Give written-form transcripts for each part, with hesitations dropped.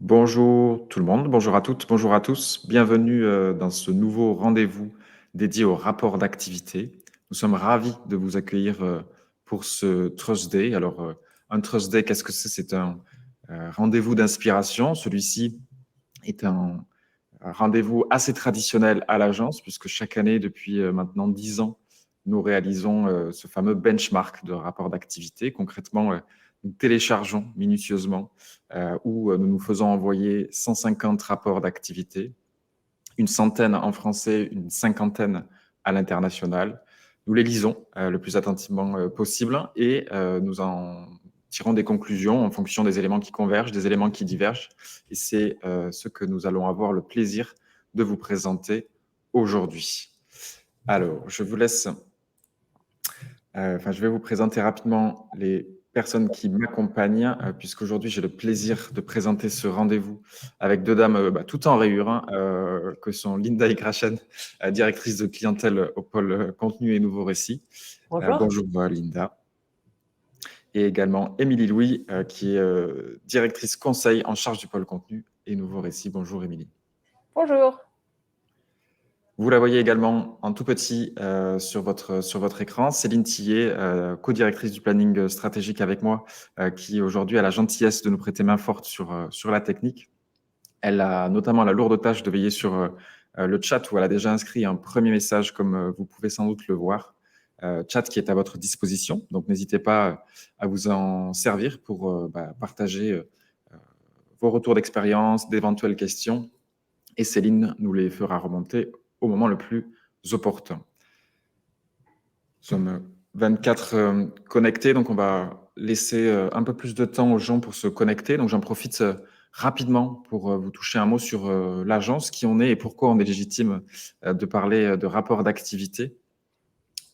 Bonjour tout le monde, bonjour à toutes, bonjour à tous. Bienvenue dans ce nouveau rendez-vous dédié au rapport d'activité. Nous sommes ravis de vous accueillir pour ce Trust Day. Alors, un Trust Day, qu'est-ce que c'est? C'est un rendez-vous d'inspiration. Celui-ci est un rendez-vous assez traditionnel à l'agence, puisque chaque année, depuis maintenant 10 ans, nous réalisons ce fameux benchmark de rapport d'activité. Concrètement, nous téléchargeons minutieusement où nous nous faisons envoyer 150 rapports d'activité, une centaine en français, une cinquantaine à l'international. Nous les lisons le plus attentivement possible et nous en tirons des conclusions en fonction des éléments qui convergent, des éléments qui divergent. Et c'est ce que nous allons avoir le plaisir de vous présenter aujourd'hui. Alors, je vais vous présenter rapidement les personnes qui m'accompagnent, puisqu'aujourd'hui j'ai le plaisir de présenter ce rendez-vous avec deux dames tout en rayures, hein, que sont Linda Igrachen, directrice de clientèle au pôle contenu et nouveaux récits. Bonjour. Bonjour Linda. Et également Émilie Louis, qui est directrice conseil en charge du pôle contenu et nouveaux récits. Bonjour Émilie. Bonjour. Vous la voyez également en tout petit sur votre écran. Céline Tillet, co-directrice du planning stratégique avec moi, qui aujourd'hui a la gentillesse de nous prêter main forte sur la technique. Elle a notamment la lourde tâche de veiller sur le chat où elle a déjà inscrit un premier message, comme vous pouvez sans doute le voir. Chat qui est à votre disposition. Donc, n'hésitez pas à vous en servir pour partager vos retours d'expérience, d'éventuelles questions. Et Céline nous les fera remonter au moment le plus opportun. Nous sommes 24 connectés, donc on va laisser un peu plus de temps aux gens pour se connecter. Donc j'en profite rapidement pour vous toucher un mot sur l'agence, qui on est et pourquoi on est légitime de parler de rapport d'activité.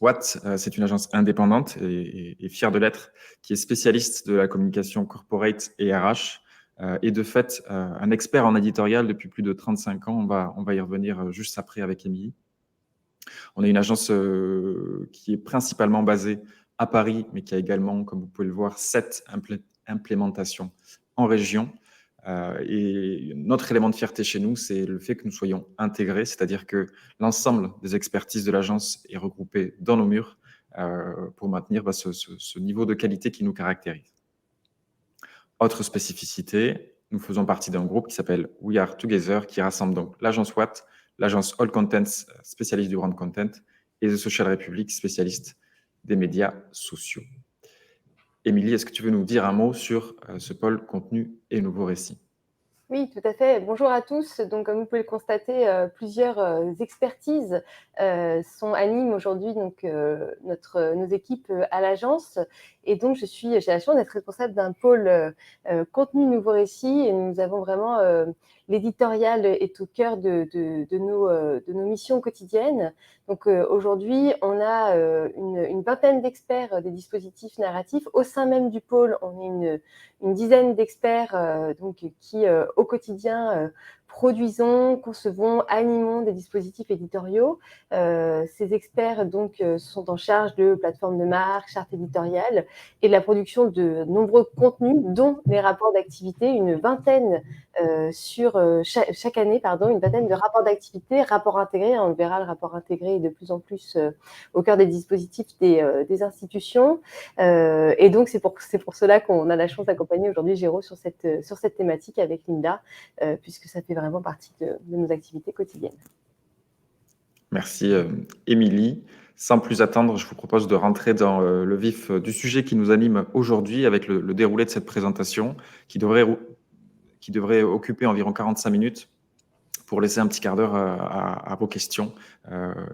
Watt, c'est une agence indépendante et fière de l'être, qui est spécialiste de la communication corporate et RH, et de fait un expert en éditorial depuis plus de 35 ans. On va y revenir juste après avec Émilie. On est une agence qui est principalement basée à Paris, mais qui a également, comme vous pouvez le voir, 7 implémentations en région. Et notre élément de fierté chez nous, c'est le fait que nous soyons intégrés, c'est-à-dire que l'ensemble des expertises de l'agence est regroupé dans nos murs pour maintenir ce niveau de qualité qui nous caractérise. Autre spécificité, nous faisons partie d'un groupe qui s'appelle We Are Together, qui rassemble donc l'agence Watt, l'agence All Contents, spécialiste du brand content, et The Social Republic, spécialiste des médias sociaux. Émilie, est-ce que tu veux nous dire un mot sur ce pôle contenu et nouveaux récits? Oui, tout à fait. Bonjour à tous. Donc, comme vous pouvez le constater, plusieurs expertises animent aujourd'hui nos équipes à l'agence. Et donc, j'ai la chance d'être responsable d'un pôle contenu nouveau récit. Et nous avons vraiment l'éditorial est au cœur de nos missions quotidiennes. Donc, aujourd'hui, on a une vingtaine d'experts des dispositifs narratifs. Au sein même du pôle, on est une dizaine d'experts qui, au quotidien, produisons, concevons, animons des dispositifs éditoriaux. Ces experts sont en charge de plateformes de marque, chartes éditoriales et de la production de nombreux contenus, dont les rapports d'activité, une vingtaine chaque année, une vingtaine de rapports d'activité, rapports intégrés. On verra, le rapport intégré est de plus en plus au cœur des dispositifs des institutions. Et donc, c'est pour cela qu'on a la chance d'accompagner aujourd'hui Géraud sur cette thématique avec Linda, puisque ça fait vraiment partie de nos activités quotidiennes. Merci Émilie. Sans plus attendre, je vous propose de rentrer dans le vif du sujet qui nous anime aujourd'hui avec le déroulé de cette présentation qui devrait occuper environ 45 minutes pour laisser un petit quart d'heure à vos questions.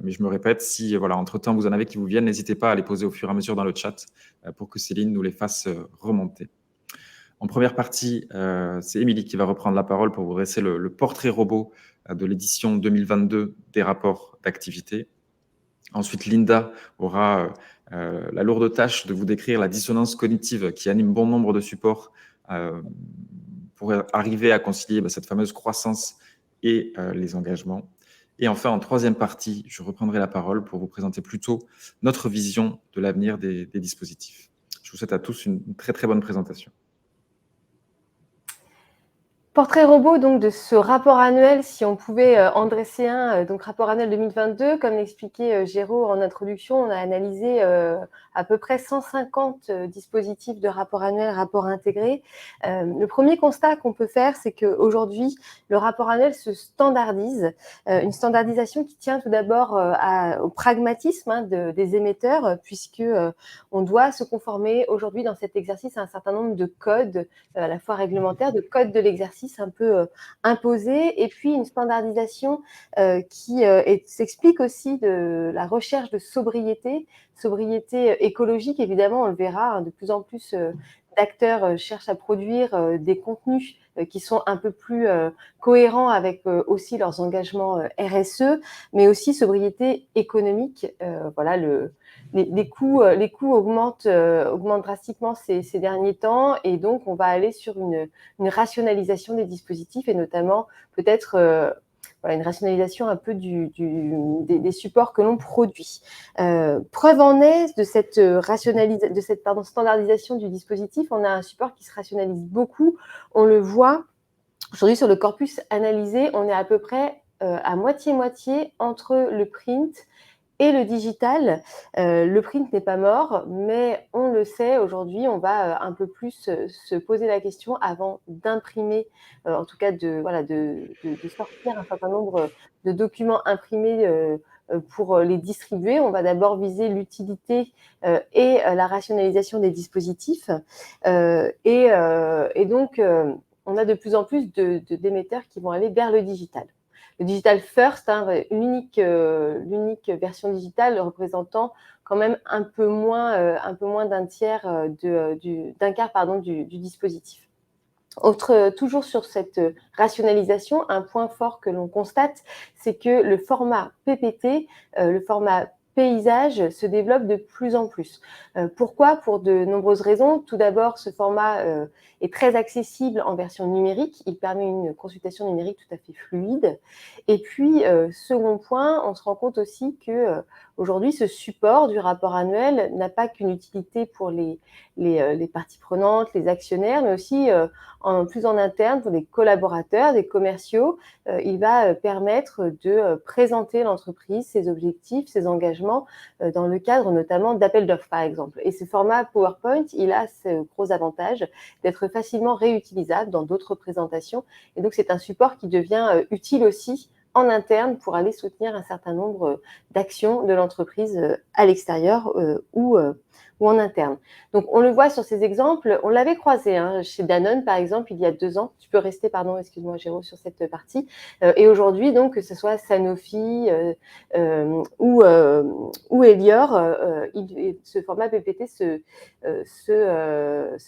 Mais je me répète, si entre-temps vous en avez qui vous viennent, n'hésitez pas à les poser au fur et à mesure dans le chat pour que Céline nous les fasse remonter. En première partie, c'est Émilie qui va reprendre la parole pour vous dresser le portrait robot de l'édition 2022 des rapports d'activité. Ensuite, Linda aura la lourde tâche de vous décrire la dissonance cognitive qui anime bon nombre de supports pour arriver à concilier cette fameuse croissance et les engagements. Et enfin, en troisième partie, je reprendrai la parole pour vous présenter plutôt notre vision de l'avenir des dispositifs. Je vous souhaite à tous une très très bonne présentation. Portrait robot donc de ce rapport annuel, si on pouvait, en dresser un, donc rapport annuel 2022, comme l'expliquait, Géraud en introduction, on a analysé, à peu près 150, dispositifs de rapport annuel, rapport intégré. Le premier constat qu'on peut faire, c'est qu'aujourd'hui, le rapport annuel se standardise, une standardisation qui tient tout d'abord, au pragmatisme, hein, des émetteurs, puisque, on doit se conformer aujourd'hui dans cet exercice à un certain nombre de codes, à la fois réglementaires, de codes de l'exercice un peu imposés, et puis une standardisation qui s'explique aussi de la recherche de sobriété, sobriété écologique, évidemment, on le verra, hein, de plus en plus d'acteurs cherchent à produire des contenus qui sont un peu plus cohérents avec aussi leurs engagements RSE, mais aussi sobriété économique. Voilà, les coûts augmentent drastiquement ces derniers temps, et donc on va aller sur une rationalisation des dispositifs, et notamment peut-être voilà, une rationalisation un peu des supports que l'on produit. Preuve en est de cette, standardisation du dispositif, on a un support qui se rationalise beaucoup. On le voit aujourd'hui sur le corpus analysé, on est à peu près à moitié-moitié entre le print et le digital. Le print n'est pas mort, mais on le sait, aujourd'hui, on va un peu plus se poser la question avant d'imprimer, en tout cas de sortir un certain nombre de documents imprimés pour les distribuer. On va d'abord viser l'utilité et la rationalisation des dispositifs. Et donc, on a de plus en plus d'émetteurs qui vont aller vers le digital. Le digital first, hein, l'unique version digitale représentant quand même un peu moins d'un tiers, d'un quart du dispositif. Toujours sur cette rationalisation, un point fort que l'on constate, c'est que le format PPT, le format paysage, se développe de plus en plus. Pourquoi? Pour de nombreuses raisons. Tout d'abord, ce format est très accessible en version numérique. Il permet une consultation numérique tout à fait fluide. Et puis, second point, on se rend compte aussi que aujourd'hui, ce support du rapport annuel n'a pas qu'une utilité pour les parties prenantes, les actionnaires, mais aussi plus en interne pour des collaborateurs, des commerciaux. Il va permettre de présenter l'entreprise, ses objectifs, ses engagements dans le cadre notamment d'appels d'offres, par exemple. Et ce format PowerPoint, il a ce gros avantage d'être facilement réutilisable dans d'autres présentations. Et donc, c'est un support qui devient utile aussi en interne pour aller soutenir un certain nombre d'actions de l'entreprise à l'extérieur ou en interne. Donc, on le voit sur ces exemples. On l'avait croisé chez Danone, par exemple, il y a 2 ans. Tu peux rester, pardon, excuse-moi, Géraud, sur cette partie. Et aujourd'hui, donc, que ce soit Sanofi ou Elior, ce format PPT se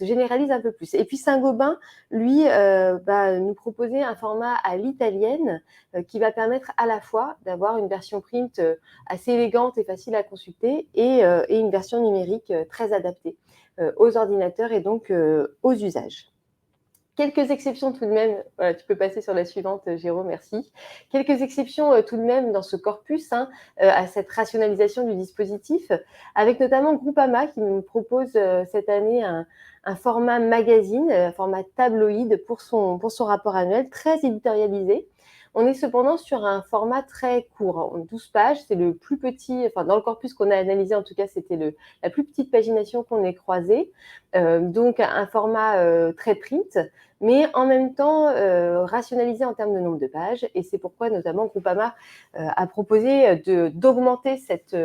généralise un peu plus. Et puis, Saint-Gobain, lui, va nous proposer un format à l'italienne qui va permettre à la fois d'avoir une version print assez élégante et facile à consulter, et une version numérique très adaptée aux ordinateurs et donc aux usages. Quelques exceptions tout de même, voilà, tu peux passer sur la suivante, Jérôme, merci. Quelques exceptions tout de même dans ce corpus à cette rationalisation du dispositif, avec notamment Groupama qui nous propose cette année un format magazine, un format tabloïd pour son rapport annuel, très éditorialisé. On est cependant sur un format très court, 12 pages, c'est le plus petit, enfin dans le corpus qu'on a analysé en tout cas, c'était la plus petite pagination qu'on ait croisée, donc un format très print, mais en même temps rationalisé en termes de nombre de pages, et c'est pourquoi notamment Groupama a proposé d'augmenter cette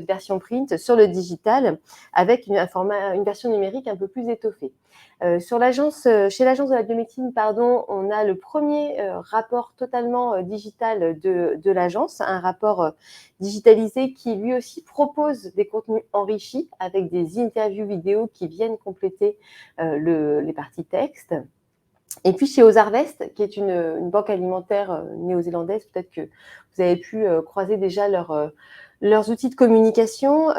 version print sur le digital avec une version numérique un peu plus étoffée. Chez l'agence de la biomédecine, pardon, on a le premier rapport totalement digital de l'agence, un rapport digitalisé qui lui aussi propose des contenus enrichis avec des interviews vidéo qui viennent compléter les parties texte. Et puis chez Ozarvest, qui est une banque alimentaire néo-zélandaise, peut-être que vous avez pu croiser déjà leurs outils de communication.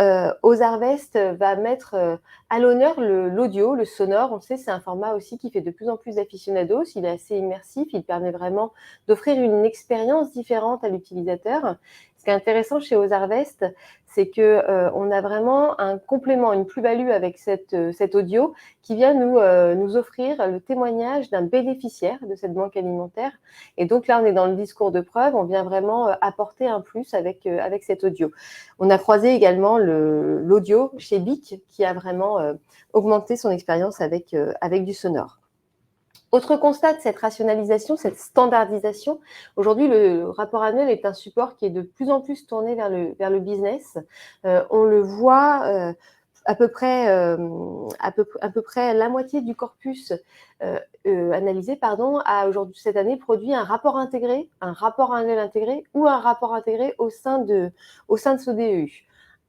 Ozarvest va mettre à l'honneur l'audio, le sonore. On le sait, c'est un format aussi qui fait de plus en plus d'aficionados. Il est assez immersif, il permet vraiment d'offrir une expérience différente à l'utilisateur. Ce qui est intéressant chez Ozarvest, c'est qu'on a vraiment un complément, une plus-value avec cet audio qui vient nous offrir le témoignage d'un bénéficiaire de cette banque alimentaire. Et donc là, on est dans le discours de preuve, on vient vraiment apporter un plus avec cet audio. On a croisé également l'audio chez BIC qui a vraiment augmenté son expérience avec du sonore. Autre constat de cette rationalisation, cette standardisation, aujourd'hui le rapport annuel est un support qui est de plus en plus tourné vers le business. On le voit à peu près la moitié du corpus analysé a aujourd'hui cette année produit un rapport intégré, un rapport annuel intégré ou un rapport intégré au sein de ce DEU.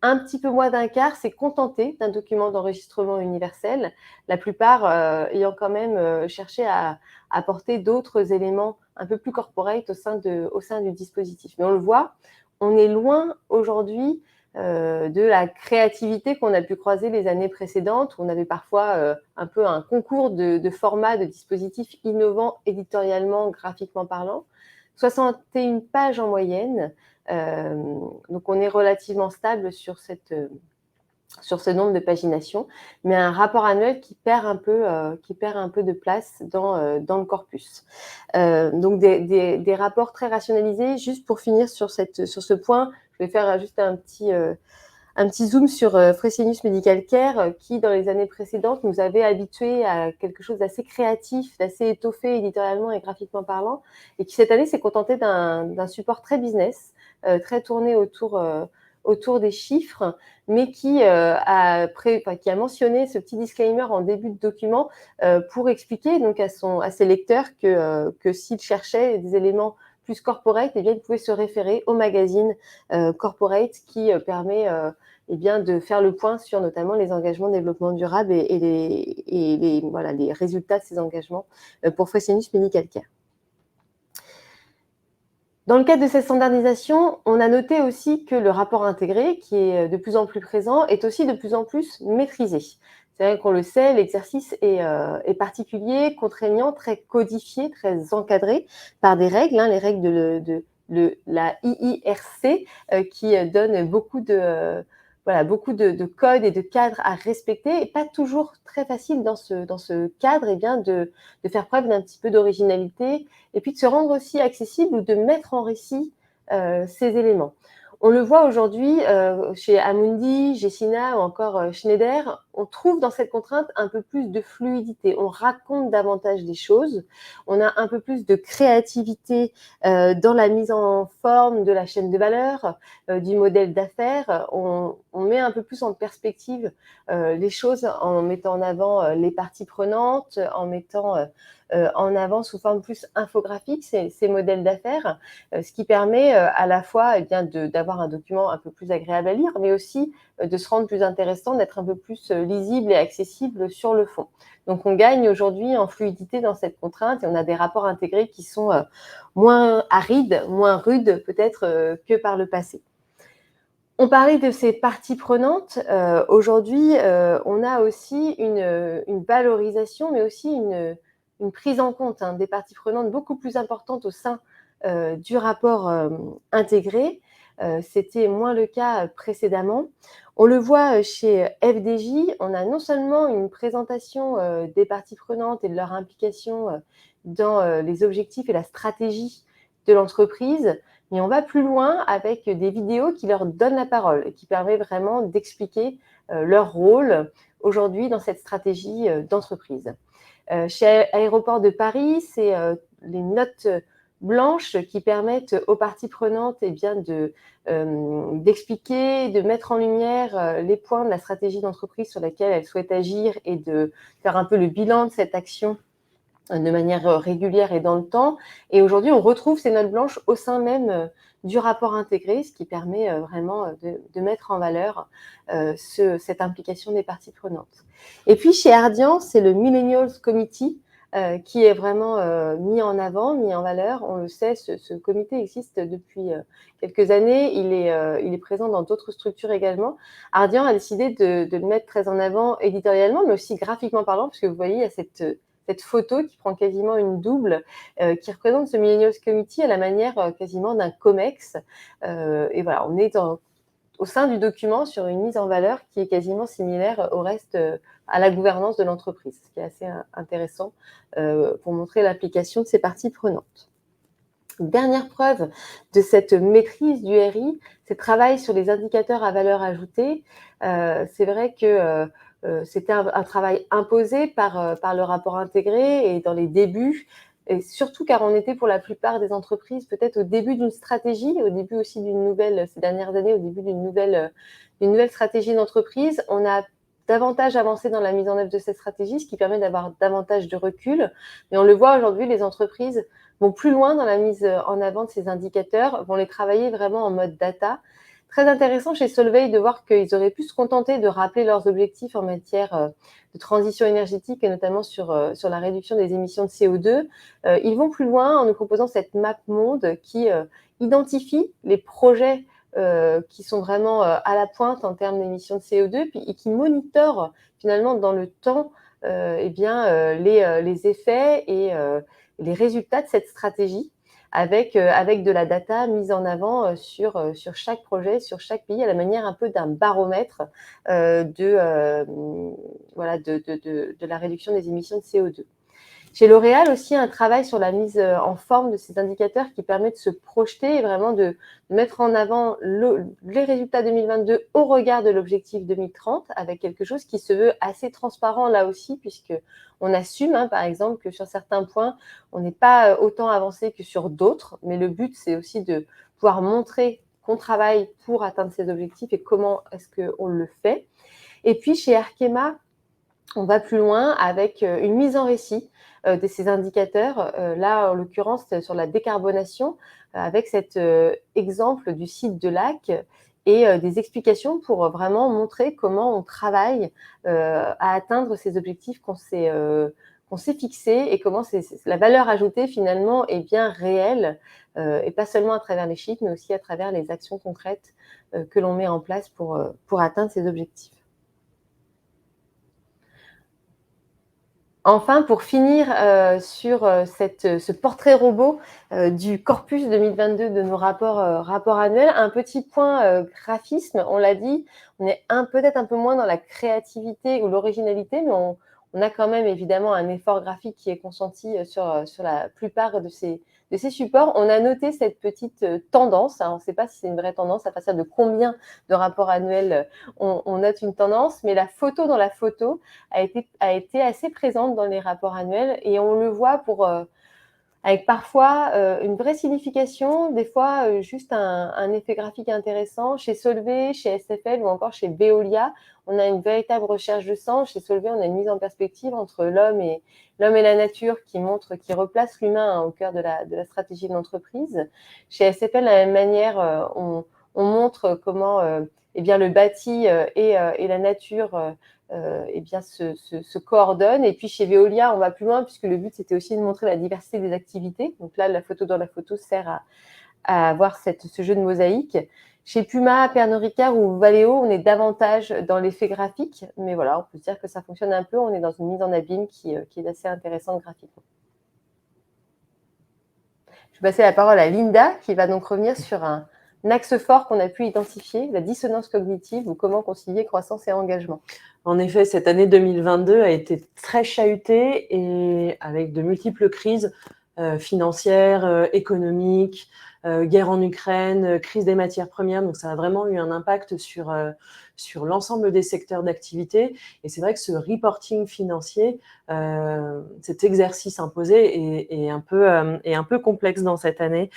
Un petit peu moins d'un quart s'est contenté d'un document d'enregistrement universel, la plupart ayant quand même cherché à apporter d'autres éléments un peu plus corporate au sein du dispositif. Mais on le voit, on est loin aujourd'hui de la créativité qu'on a pu croiser les années précédentes, où on avait parfois un peu un concours de formats de dispositifs innovants éditorialement, graphiquement parlant. 61 pages en moyenne, donc on est relativement stable sur ce nombre de paginations, mais un rapport annuel qui perd un peu de place dans le corpus. Donc des rapports très rationalisés. Juste pour finir sur ce point, je vais faire juste un petit zoom sur Fresenius Medical Care qui, dans les années précédentes, nous avait habitués à quelque chose d'assez créatif, d'assez étoffé éditorialement et graphiquement parlant, et qui cette année s'est contenté d'un support très business, très tourné autour des chiffres, mais qui a mentionné ce petit disclaimer en début de document pour expliquer donc à ses lecteurs que s'ils cherchaient des éléments plus corporate, eh bien, ils pouvaient se référer au magazine corporate qui permet de faire le point sur notamment les engagements de développement durable et les résultats de ces engagements pour Fresenius Medical Care. Dans le cadre de cette standardisation, on a noté aussi que le rapport intégré, qui est de plus en plus présent, est aussi de plus en plus maîtrisé. C'est vrai qu'on le sait, l'exercice est particulier, contraignant, très codifié, très encadré par des règles, les règles de la IIRC qui donnent beaucoup de codes et de cadres à respecter, et pas toujours très facile dans ce cadre de faire preuve d'un petit peu d'originalité et puis de se rendre aussi accessible ou de mettre en récit ces éléments. On le voit aujourd'hui chez Amundi, Gessina ou encore Schneider, on trouve dans cette contrainte un peu plus de fluidité. On raconte davantage des choses, on a un peu plus de créativité dans la mise en forme de la chaîne de valeur, du modèle d'affaires. On met un peu plus en perspective les choses en mettant en avant les parties prenantes, en mettant en avant sous forme plus infographique ces modèles d'affaires, ce qui permet à la fois d'avoir un document un peu plus agréable à lire, mais aussi de se rendre plus intéressant, d'être un peu plus lisible et accessible sur le fond. Donc on gagne aujourd'hui en fluidité dans cette contrainte et on a des rapports intégrés qui sont moins arides, moins rudes peut-être que par le passé. On parlait de ces parties prenantes. Aujourd'hui, on a aussi une valorisation, mais aussi une prise en compte des parties prenantes beaucoup plus importante au sein du rapport intégré. C'était moins le cas précédemment. On le voit chez FDJ, on a non seulement une présentation des parties prenantes et de leur implication dans les objectifs et la stratégie de l'entreprise, mais on va plus loin avec des vidéos qui leur donnent la parole et qui permettent vraiment d'expliquer leur rôle aujourd'hui dans cette stratégie d'entreprise. Chez Aéroports de Paris, c'est les notes blanches qui permettent aux parties prenantes d'expliquer, de mettre en lumière les points de la stratégie d'entreprise sur laquelle elles souhaitent agir et de faire un peu le bilan de cette action de manière régulière et dans le temps. Et aujourd'hui, on retrouve ces notes blanches au sein même du rapport intégré, ce qui permet vraiment de mettre en valeur cette implication des parties prenantes. Et puis, chez Ardian, c'est le Millennials Committee qui est vraiment mis en avant, mis en valeur. On le sait, ce comité existe depuis quelques années. Il est présent dans d'autres structures également. Ardian a décidé de le mettre très en avant éditorialement, mais aussi graphiquement parlant, parce que vous voyez, il y a cette cette photo qui prend quasiment une double, qui représente ce Millennials Committee à la manière quasiment d'un COMEX. Et voilà, on est au sein du document sur une mise en valeur qui est quasiment similaire au reste, à la gouvernance de l'entreprise, ce qui est assez intéressant pour montrer l'application de ces parties prenantes. Dernière preuve de cette maîtrise du RI, c'est le travail sur les indicateurs à valeur ajoutée. C'est vrai que c'était un travail imposé par le rapport intégré et dans les débuts, et surtout car on était pour la plupart des entreprises peut-être au début d'une stratégie, au début aussi d'une nouvelle, ces dernières années, au début d'une nouvelle stratégie d'entreprise. On a davantage avancé dans la mise en œuvre de cette stratégie, ce qui permet d'avoir davantage de recul. Mais on le voit aujourd'hui, les entreprises vont plus loin dans la mise en avant de ces indicateurs, vont les travailler vraiment en mode data. Très intéressant chez Solvay de voir qu'ils auraient pu se contenter de rappeler leurs objectifs en matière de transition énergétique et notamment sur la réduction des émissions de CO2. Ils vont plus loin en nous proposant cette map monde qui identifie les projets qui sont vraiment à la pointe en termes d'émissions de CO2 et qui monitorent finalement dans le temps les effets et les résultats de cette stratégie avec de la data mise en avant sur chaque projet, sur chaque pays, à la manière un peu d'un baromètre de la réduction des émissions de CO2. Chez L'Oréal aussi, un travail sur la mise en forme de ces indicateurs qui permet de se projeter et vraiment de mettre en avant les résultats 2022 au regard de l'objectif 2030, avec quelque chose qui se veut assez transparent là aussi, puisqu'on assume, par exemple, que sur certains points, on n'est pas autant avancé que sur d'autres, mais le but, c'est aussi de pouvoir montrer qu'on travaille pour atteindre ces objectifs et comment est-ce qu'on le fait. Et puis, chez Arkema, on va plus loin avec une mise en récit de ces indicateurs. Là, en l'occurrence, sur la décarbonation, avec cet exemple du site de Lac et des explications pour vraiment montrer comment on travaille à atteindre ces objectifs qu'on s'est fixés et comment la valeur ajoutée, finalement, est bien réelle et pas seulement à travers les chiffres, mais aussi à travers les actions concrètes que l'on met en place pour atteindre ces objectifs. Enfin, pour finir sur ce portrait robot du corpus 2022 de nos rapports annuels, un petit point graphisme, on l'a dit, on est peut-être un peu moins dans la créativité ou l'originalité, mais on a quand même évidemment un effort graphique qui est consenti sur la plupart de ces supports. On a noté cette petite tendance, on ne sait pas si c'est une vraie tendance, à partir de combien de rapports annuels on note une tendance, mais la photo dans la photo a été assez présente dans les rapports annuels et on le voit avec parfois une vraie signification, des fois juste un effet graphique intéressant. Chez Solvay, chez SFL ou encore chez Veolia, on a une véritable recherche de sens. Chez Solvay, on a une mise en perspective entre l'homme et la nature qui replace l'humain au cœur de la stratégie de l'entreprise. Chez SFL, de la même manière, on montre comment le bâti et la nature se coordonnent. Et puis chez Veolia, on va plus loin puisque le but, c'était aussi de montrer la diversité des activités. Donc là, la photo dans la photo sert à avoir ce jeu de mosaïque. Chez Puma, Pernod Ricard ou Valeo, on est davantage dans l'effet graphique. Mais voilà, on peut se dire que ça fonctionne un peu. On est dans une mise en abîme qui est assez intéressante graphiquement. Je vais passer la parole à Linda qui va donc revenir sur un axe fort qu'on a pu identifier, la dissonance cognitive ou comment concilier croissance et engagement. En effet, cette année 2022 a été très chahutée et avec de multiples crises financières, économiques, guerre en Ukraine, crise des matières premières. Donc, ça a vraiment eu un impact sur l'ensemble des secteurs d'activité. Et c'est vrai que ce reporting financier, cet exercice imposé est un peu complexe dans cette année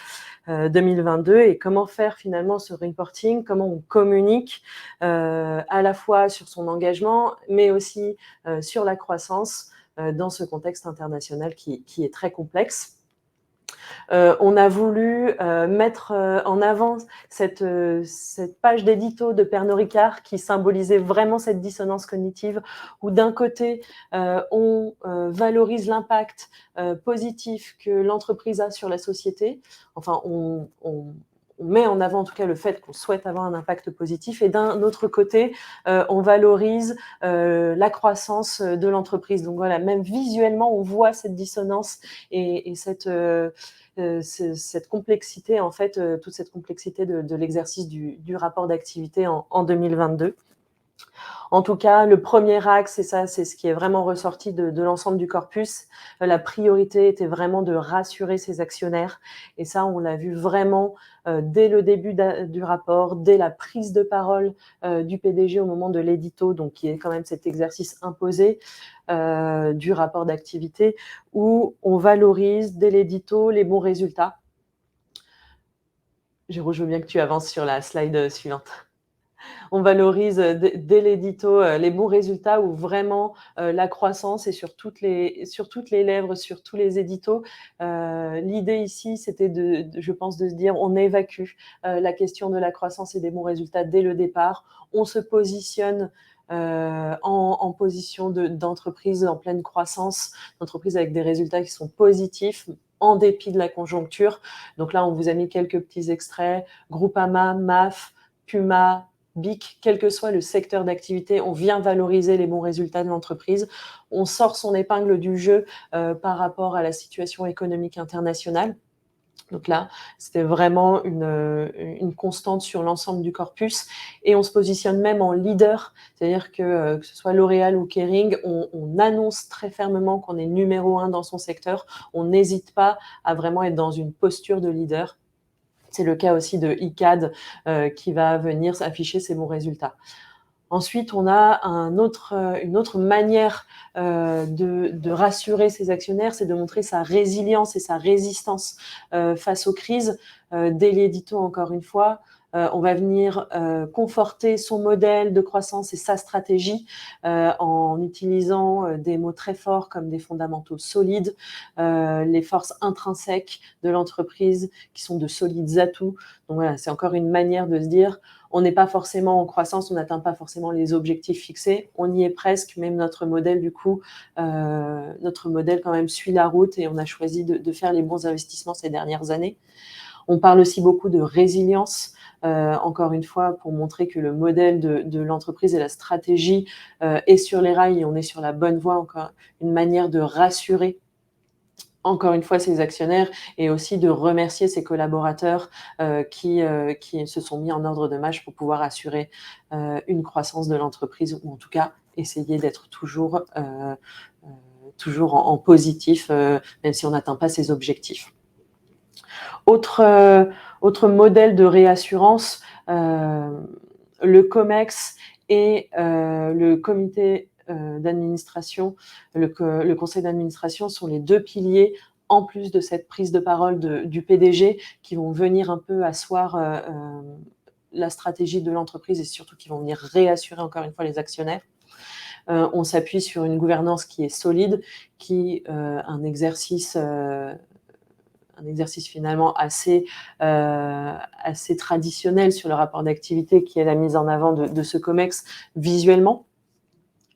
2022. Et comment faire finalement ce reporting, comment on communique à la fois sur son engagement, mais aussi sur la croissance dans ce contexte international qui est très complexe. On a voulu mettre en avant cette page d'édito de Pernod Ricard qui symbolisait vraiment cette dissonance cognitive où d'un côté, on valorise l'impact positif que l'entreprise a sur la société. Enfin, met en avant en tout cas le fait qu'on souhaite avoir un impact positif, et d'un autre côté, on valorise la croissance de l'entreprise. Donc voilà, même visuellement, on voit cette dissonance et cette complexité, en fait, toute cette complexité de l'exercice du rapport d'activité en 2022. En tout cas, le premier axe, et ça, c'est ce qui est vraiment ressorti de l'ensemble du corpus, la priorité était vraiment de rassurer ses actionnaires. Et ça, on l'a vu vraiment dès le début du rapport, dès la prise de parole du PDG au moment de l'édito, donc qui est quand même cet exercice imposé du rapport d'activité, où on valorise dès l'édito les bons résultats. Jérôme, je veux bien que tu avances sur la slide suivante. On valorise dès l'édito les bons résultats, où vraiment la croissance est sur toutes les lèvres, sur tous les éditos. L'idée ici, c'était je pense, de se dire, on évacue la question de la croissance et des bons résultats dès le départ. On se positionne en position d'entreprise en pleine croissance, d'entreprise avec des résultats qui sont positifs, en dépit de la conjoncture. Donc là, on vous a mis quelques petits extraits. Groupama, MAF, Puma, BIC, quel que soit le secteur d'activité, on vient valoriser les bons résultats de l'entreprise. On sort son épingle du jeu par rapport à la situation économique internationale. Donc là, c'était vraiment une constante sur l'ensemble du corpus, et on se positionne même en leader, c'est-à-dire que ce soit L'Oréal ou Kering, on annonce très fermement qu'on est numéro 1 dans son secteur. On n'hésite pas à vraiment être dans une posture de leader. C'est le cas aussi de Icade qui va venir afficher ses bons résultats. Ensuite, on a une autre manière de rassurer ses actionnaires, c'est de montrer sa résilience et sa résistance face aux crises. Dès l'édito, encore une fois, on va venir conforter son modèle de croissance et sa stratégie en utilisant des mots très forts comme des fondamentaux solides, les forces intrinsèques de l'entreprise qui sont de solides atouts. Donc voilà, c'est encore une manière de se dire, on n'est pas forcément en croissance, on n'atteint pas forcément les objectifs fixés, on y est presque, même notre modèle du coup, notre modèle quand même suit la route, et on a choisi de faire les bons investissements ces dernières années. On parle aussi beaucoup de résilience, encore une fois, pour montrer que le modèle de l'entreprise et la stratégie est sur les rails et on est sur la bonne voie, encore une manière de rassurer encore une fois ses actionnaires, et aussi de remercier ses collaborateurs qui se sont mis en ordre de marche pour pouvoir assurer une croissance de l'entreprise, ou en tout cas essayer d'être toujours en positif, même si on n'atteint pas ses objectifs. Autre modèle de réassurance, le COMEX et le comité d'administration, le conseil d'administration sont les deux piliers, en plus de cette prise de parole du PDG, qui vont venir un peu asseoir la stratégie de l'entreprise, et surtout qui vont venir réassurer encore une fois les actionnaires. On s'appuie sur une gouvernance qui est solide, qui un exercice finalement assez traditionnel sur le rapport d'activité, qui est la mise en avant de ce COMEX visuellement.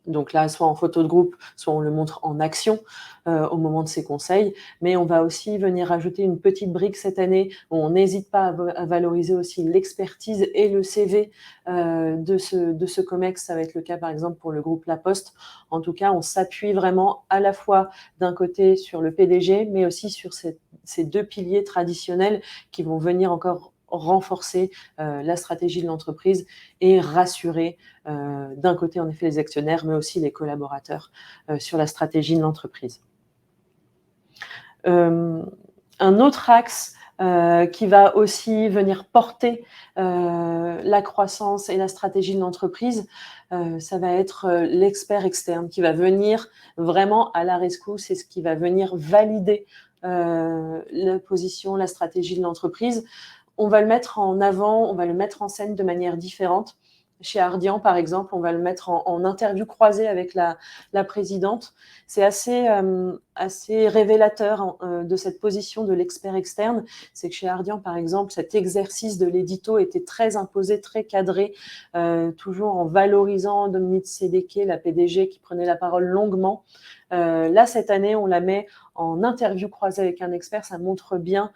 Donc là, soit en photo de groupe, soit on le montre en action au moment de ces conseils. Mais on va aussi venir rajouter une petite brique cette année, où on n'hésite pas à valoriser aussi l'expertise et le CV de ce COMEX. Ça va être le cas, par exemple, pour le groupe La Poste. En tout cas, on s'appuie vraiment à la fois d'un côté sur le PDG, mais aussi sur ces deux piliers traditionnels qui vont venir encore renforcer la stratégie de l'entreprise et rassurer d'un côté en effet les actionnaires, mais aussi les collaborateurs sur la stratégie de l'entreprise. Un autre axe qui va aussi venir porter la croissance et la stratégie de l'entreprise, ça va être l'expert externe qui va venir vraiment à la rescousse, et ce qui va venir valider la position, la stratégie de l'entreprise. On va le mettre en avant, on va le mettre en scène de manière différente. Chez Ardian, par exemple, on va le mettre en interview croisée avec la présidente. C'est assez révélateur de cette position de l'expert externe. C'est que chez Ardian, par exemple, cet exercice de l'édito était très imposé, très cadré, toujours en valorisant Dominique Sédéké, la PDG, qui prenait la parole longuement. Là, cette année, on la met en interview croisée avec un expert, ça montre bien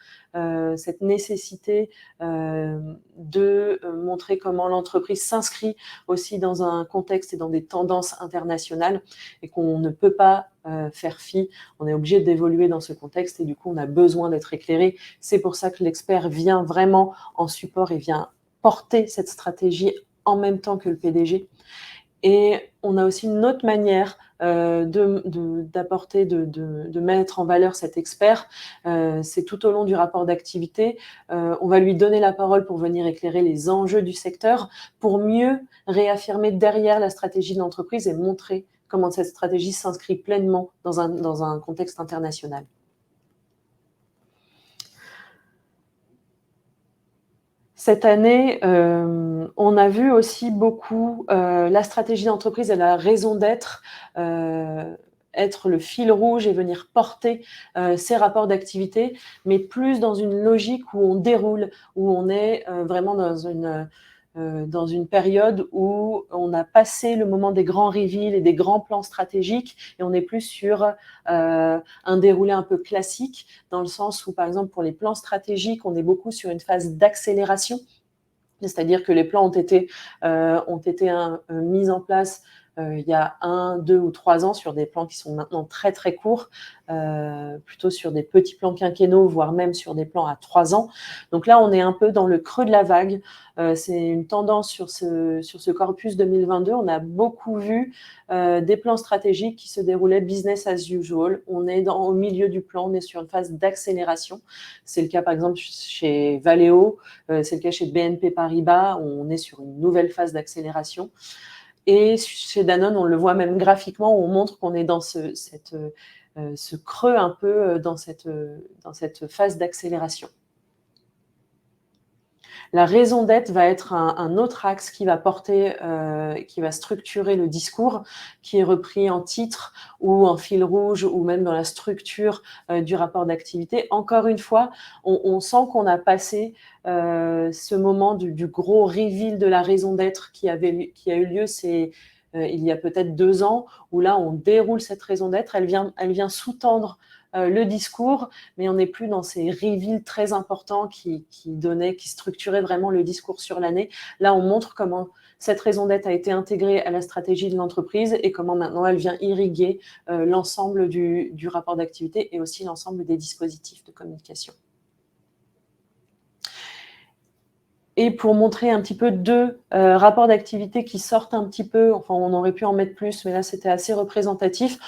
cette nécessité de montrer comment l'entreprise s'inscrit aussi dans un contexte et dans des tendances internationales et qu'on ne peut pas faire fi, on est obligé d'évoluer dans ce contexte et du coup on a besoin d'être éclairé. C'est pour ça que l'expert vient vraiment en support et vient porter cette stratégie en même temps que le PDG. Et on a aussi une autre manière d'apporter, de mettre en valeur cet expert. C'est tout au long du rapport d'activité. On va lui donner la parole pour venir éclairer les enjeux du secteur, pour mieux réaffirmer derrière la stratégie de l'entreprise et montrer comment cette stratégie s'inscrit pleinement dans un contexte international. Cette année, on a vu aussi beaucoup la stratégie d'entreprise et la raison d'être être le fil rouge et venir porter ces rapports d'activité, mais plus dans une logique où on déroule, où on est vraiment dans une période où on a passé le moment des grands reveals et des grands plans stratégiques et on est plus sur un déroulé un peu classique dans le sens où, par exemple, pour les plans stratégiques, on est beaucoup sur une phase d'accélération, c'est-à-dire que les plans ont été mis en place il y a 1, 2 ou 3 ans sur des plans qui sont maintenant très très courts, plutôt sur des petits plans quinquennaux, voire même sur des plans à 3 ans. Donc là, on est un peu dans le creux de la vague. C'est une tendance sur ce corpus 2022. On a beaucoup vu des plans stratégiques qui se déroulaient business as usual. On est au milieu du plan, on est sur une phase d'accélération. C'est le cas par exemple chez Valeo, c'est le cas chez BNP Paribas, où on est sur une nouvelle phase d'accélération. Et chez Danone, on le voit même graphiquement, où on montre qu'on est dans ce creux un peu dans cette phase d'accélération. La raison d'être va être un autre axe qui va porter, qui va structurer le discours, qui est repris en titre ou en fil rouge ou même dans la structure du rapport d'activité. Encore une fois, on sent qu'on a passé ce moment du gros reveal de la raison d'être qui a eu lieu il y a peut-être 2 ans, où là, on déroule cette raison d'être, elle vient sous-tendre le discours, mais on n'est plus dans ces reveals très importants qui structuraient vraiment le discours sur l'année. Là, on montre comment cette raison d'être a été intégrée à la stratégie de l'entreprise et comment maintenant elle vient irriguer l'ensemble du rapport d'activité et aussi l'ensemble des dispositifs de communication. Et pour montrer un petit peu 2 rapports d'activité qui sortent un petit peu, enfin on aurait pu en mettre plus, mais là c'était assez représentatif.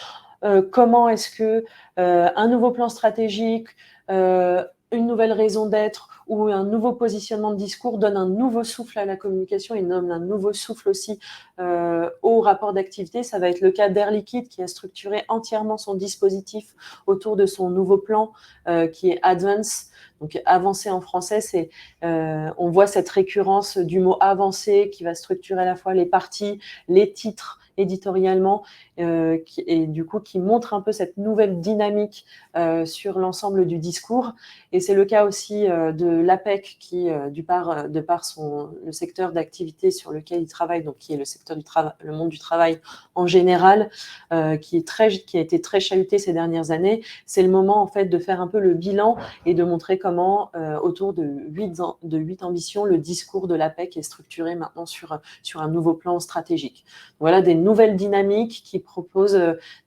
Comment est-ce que un nouveau plan stratégique, une nouvelle raison d'être ou un nouveau positionnement de discours donne un nouveau souffle à la communication et donne un nouveau souffle aussi au rapport d'activité. Ça va être le cas d'Air Liquide qui a structuré entièrement son dispositif autour de son nouveau plan qui est Advance. Donc avancé en français, on voit cette récurrence du mot avancé qui va structurer à la fois les parties, les titres éditorialement et du coup qui montre un peu cette nouvelle dynamique sur l'ensemble du discours. Et c'est le cas aussi de l'APEC qui, de par le secteur d'activité sur lequel il travaille, donc qui est le secteur le monde du travail en général, qui a été très chahuté ces dernières années. C'est le moment en fait de faire un peu le bilan et de montrer comment autour de 8 ambitions, le discours de l'APEC est structuré maintenant sur un nouveau plan stratégique. Voilà des nouvelles dynamiques qui proposent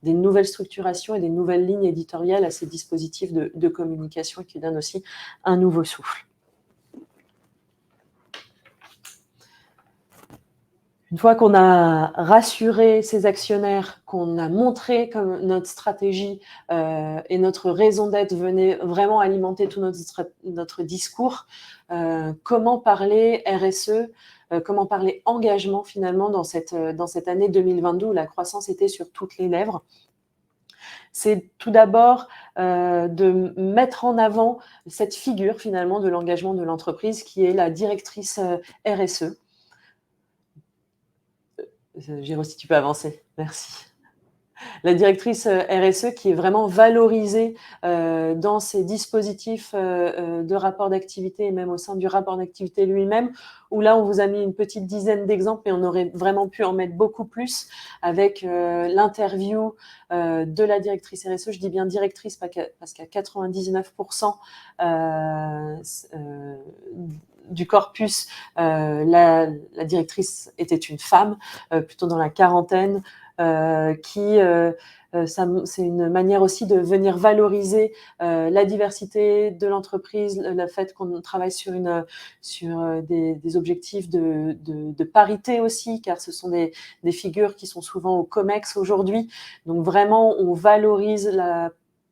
des nouvelles structurations et des nouvelles lignes éditoriales à ces dispositifs de communication qui donnent aussi un nouveau souffle. Une fois qu'on a rassuré ces actionnaires, qu'on a montré que notre stratégie et notre raison d'être venaient vraiment alimenter tout notre discours, comment parler RSE, comment parler engagement finalement dans cette année 2022 où la croissance était sur toutes les lèvres. C'est tout d'abord de mettre en avant cette figure finalement de l'engagement de l'entreprise qui est la directrice RSE. Géraud, si tu peux avancer, merci. la directrice RSE qui est vraiment valorisée dans ses dispositifs de rapport d'activité et même au sein du rapport d'activité lui-même, où là, on vous a mis une petite dizaine d'exemples, mais on aurait vraiment pu en mettre beaucoup plus avec l'interview de la directrice RSE. Je dis bien directrice parce qu'à 99% du corpus, la directrice était une femme, plutôt dans la quarantaine, c'est une manière aussi de venir valoriser la diversité de l'entreprise, le fait qu'on travaille sur des objectifs de parité aussi, car ce sont des figures qui sont souvent au COMEX aujourd'hui. Donc vraiment, on valorise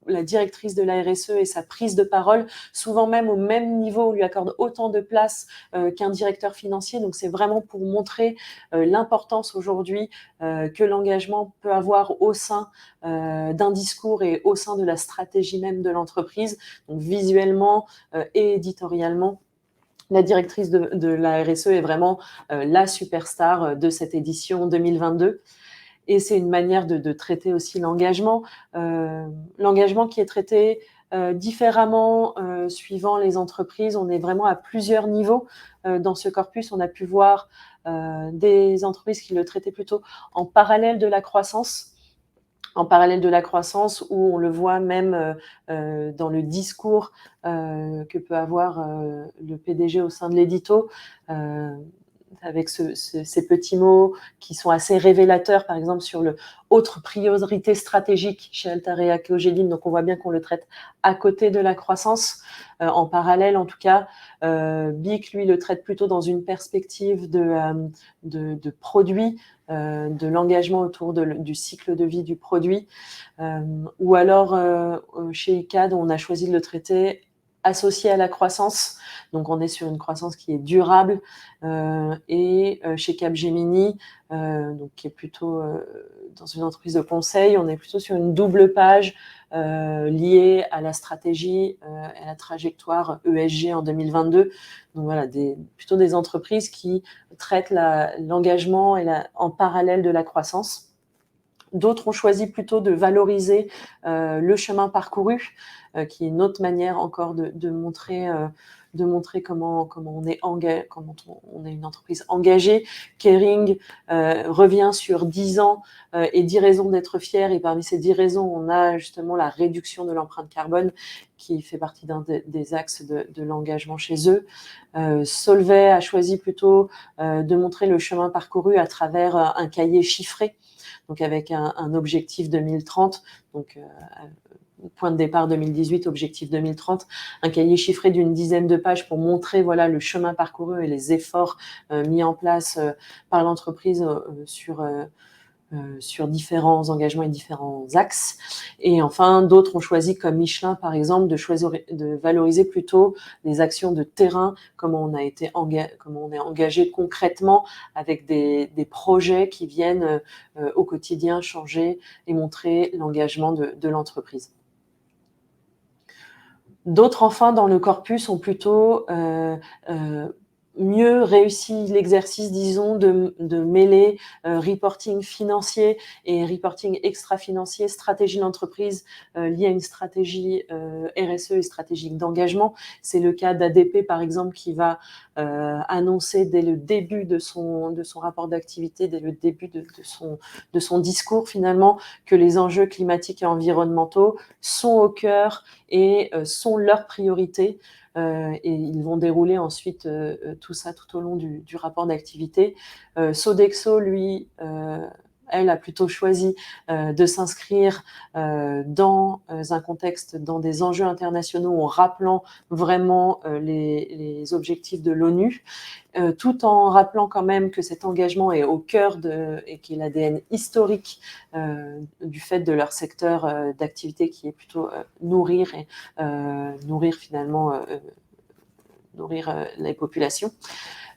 la directrice de la RSE et sa prise de parole, souvent même au même niveau, on lui accorde autant de place qu'un directeur financier. Donc c'est vraiment pour montrer l'importance aujourd'hui que l'engagement peut avoir au sein d'un discours et au sein de la stratégie même de l'entreprise, donc visuellement et éditorialement. La directrice de la RSE est vraiment la superstar de cette édition 2022. Et c'est une manière de traiter aussi l'engagement. L'engagement qui est traité différemment suivant les entreprises. On est vraiment à plusieurs niveaux dans ce corpus. On a pu voir des entreprises qui le traitaient plutôt en parallèle de la croissance. En parallèle de la croissance, où on le voit même dans le discours que peut avoir le PDG au sein de l'édito, avec ces petits mots qui sont assez révélateurs, par exemple sur le autre priorité stratégique chez Altarea Keogedim. Donc on voit bien qu'on le traite à côté de la croissance, en parallèle en tout cas. BIC, lui, le traite plutôt dans une perspective de produit, de l'engagement autour du cycle de vie du produit. Ou alors chez ICAD, on a choisi de le traiter associé à la croissance, donc on est sur une croissance qui est durable, et chez Capgemini, donc qui est plutôt dans une entreprise de conseil, on est plutôt sur une double page liée à la stratégie et à la trajectoire ESG en 2022. Donc voilà, plutôt des entreprises qui traitent l'engagement en parallèle de la croissance. D'autres ont choisi plutôt de valoriser le chemin parcouru, qui est une autre manière encore de montrer comment on est une entreprise engagée. Kering revient sur 10 ans et 10 raisons d'être fier. Et parmi ces 10 raisons, on a justement la réduction de l'empreinte carbone, qui fait partie d'un des axes de l'engagement chez eux. Solvay a choisi plutôt de montrer le chemin parcouru à travers un cahier chiffré, donc avec un objectif 2030, donc point de départ 2018, objectif 2030, un cahier chiffré d'une dizaine de pages pour montrer voilà le chemin parcouru et les efforts mis en place par l'entreprise sur différents engagements et différents axes. Et enfin, d'autres ont choisi, comme Michelin par exemple, de valoriser plutôt les actions de terrain, comment on est engagé concrètement avec des projets qui viennent au quotidien changer et montrer l'engagement de l'entreprise. D'autres, enfin, dans le corpus ont plutôt mieux réussi l'exercice, disons, de mêler reporting financier et reporting extra-financier, stratégie d'entreprise liée à une stratégie RSE et stratégique d'engagement. C'est le cas d'ADP, par exemple, qui va annoncer dès le début de son rapport d'activité, dès le début de son discours, finalement, que les enjeux climatiques et environnementaux sont au cœur et sont leur priorité. Et ils vont dérouler ensuite tout ça tout au long du rapport d'activité. Sodexo, lui, elle a plutôt choisi de s'inscrire dans un contexte, dans des enjeux internationaux, en rappelant vraiment les objectifs de l'ONU, tout en rappelant quand même que cet engagement est au cœur et qui est l'ADN historique du fait de leur secteur d'activité, qui est plutôt nourrir les populations.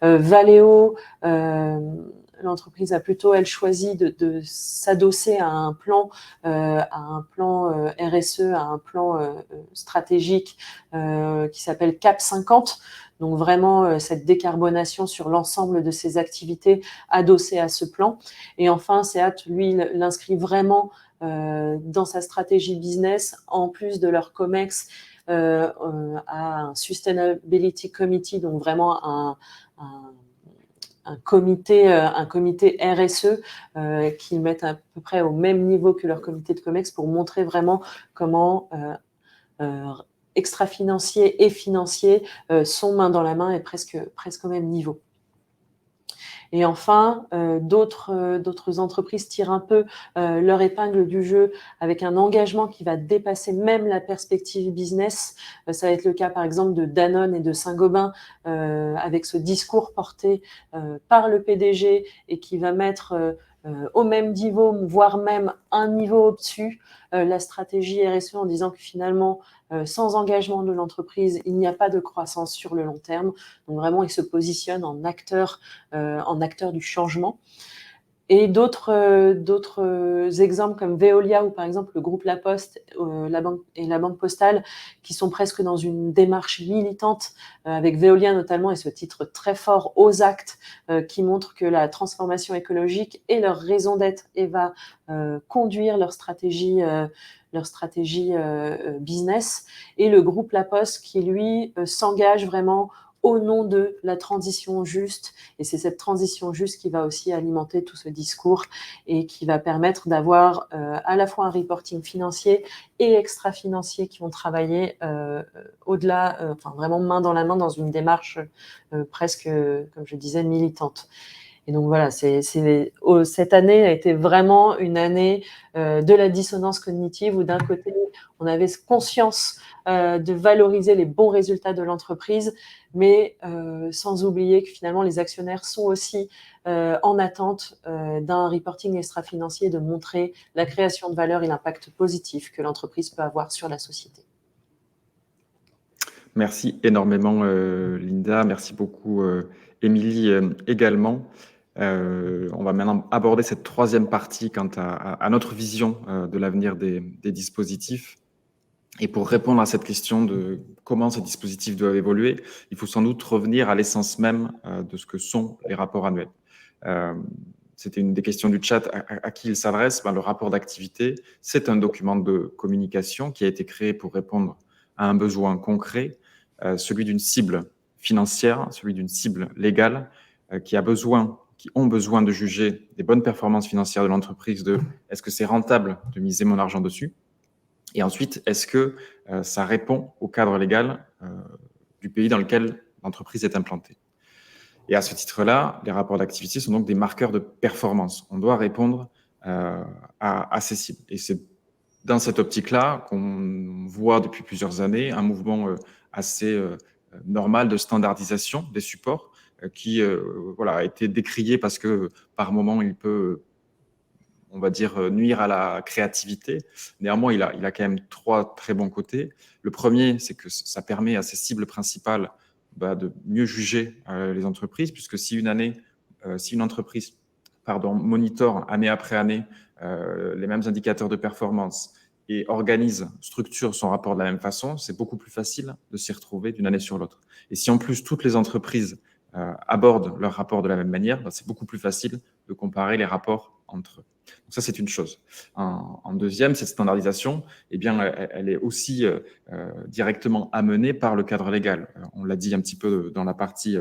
Valeo l'entreprise a plutôt, elle, choisi de s'adosser à un plan RSE, à un plan stratégique qui s'appelle CAP 50. Donc vraiment cette décarbonation sur l'ensemble de ses activités adossées à ce plan. Et enfin, SEAT, lui, l'inscrit vraiment dans sa stratégie business, en plus de leur COMEX, à un Sustainability Committee, donc vraiment un comité RSE qu'ils mettent à peu près au même niveau que leur comité de COMEX pour montrer vraiment comment extra-financiers et financiers sont main dans la main et presque au même niveau. Et enfin, d'autres entreprises tirent un peu leur épingle du jeu avec un engagement qui va dépasser même la perspective business. Ça va être le cas, par exemple, de Danone et de Saint-Gobain, avec ce discours porté par le PDG et qui va mettre au même niveau, voire même un niveau au-dessus, la stratégie RSE en disant que finalement, sans engagement de l'entreprise, il n'y a pas de croissance sur le long terme. Donc vraiment, il se positionne en acteur du changement. Et d'autres exemples comme Veolia ou par exemple le groupe La Poste la Banque Postale qui sont presque dans une démarche militante avec Veolia notamment et ce titre très fort aux actes qui montre que la transformation écologique est leur raison d'être et va conduire leur stratégie business, et le groupe La Poste qui lui s'engage vraiment au nom de la transition juste. Et c'est cette transition juste qui va aussi alimenter tout ce discours et qui va permettre d'avoir à la fois un reporting financier et extra-financier qui vont travailler au-delà, vraiment main dans la main dans une démarche presque, comme je disais, militante. Et donc voilà, cette année a été vraiment une année de la dissonance cognitive où d'un côté, on avait conscience de valoriser les bons résultats de l'entreprise, mais sans oublier que finalement les actionnaires sont aussi en attente d'un reporting extra-financier, de montrer la création de valeur et l'impact positif que l'entreprise peut avoir sur la société. Merci énormément Linda, merci beaucoup Émilie également. On va maintenant aborder cette troisième partie quant à notre vision de l'avenir des dispositifs. Et pour répondre à cette question de comment ces dispositifs doivent évoluer, il faut sans doute revenir à l'essence même de ce que sont les rapports annuels. C'était une des questions du chat à qui il s'adresse. Le rapport d'activité, c'est un document de communication qui a été créé pour répondre à un besoin concret, celui d'une cible financière, celui d'une cible légale, qui ont besoin de juger des bonnes performances financières de l'entreprise, de est-ce que c'est rentable de miser mon argent dessus ? Et ensuite, est-ce que ça répond au cadre légal du pays dans lequel l'entreprise est implantée? Et à ce titre-là, les rapports d'activité sont donc des marqueurs de performance. On doit répondre à ces cibles. Et c'est dans cette optique-là qu'on voit depuis plusieurs années un mouvement assez normal de standardisation des supports qui a été décrié parce que par moment, il peut on va dire, nuire à la créativité. Néanmoins, il a quand même trois très bons côtés. Le premier, c'est que ça permet à ces cibles principales de mieux juger les entreprises, puisque si une entreprise monitore année après année les mêmes indicateurs de performance et structure son rapport de la même façon, c'est beaucoup plus facile de s'y retrouver d'une année sur l'autre. Et si en plus toutes les entreprises abordent leur rapport de la même manière, c'est beaucoup plus facile de comparer les rapports entre eux. Donc ça, c'est une chose. En deuxième, cette standardisation, elle est aussi directement amenée par le cadre légal. On l'a dit un petit peu dans la partie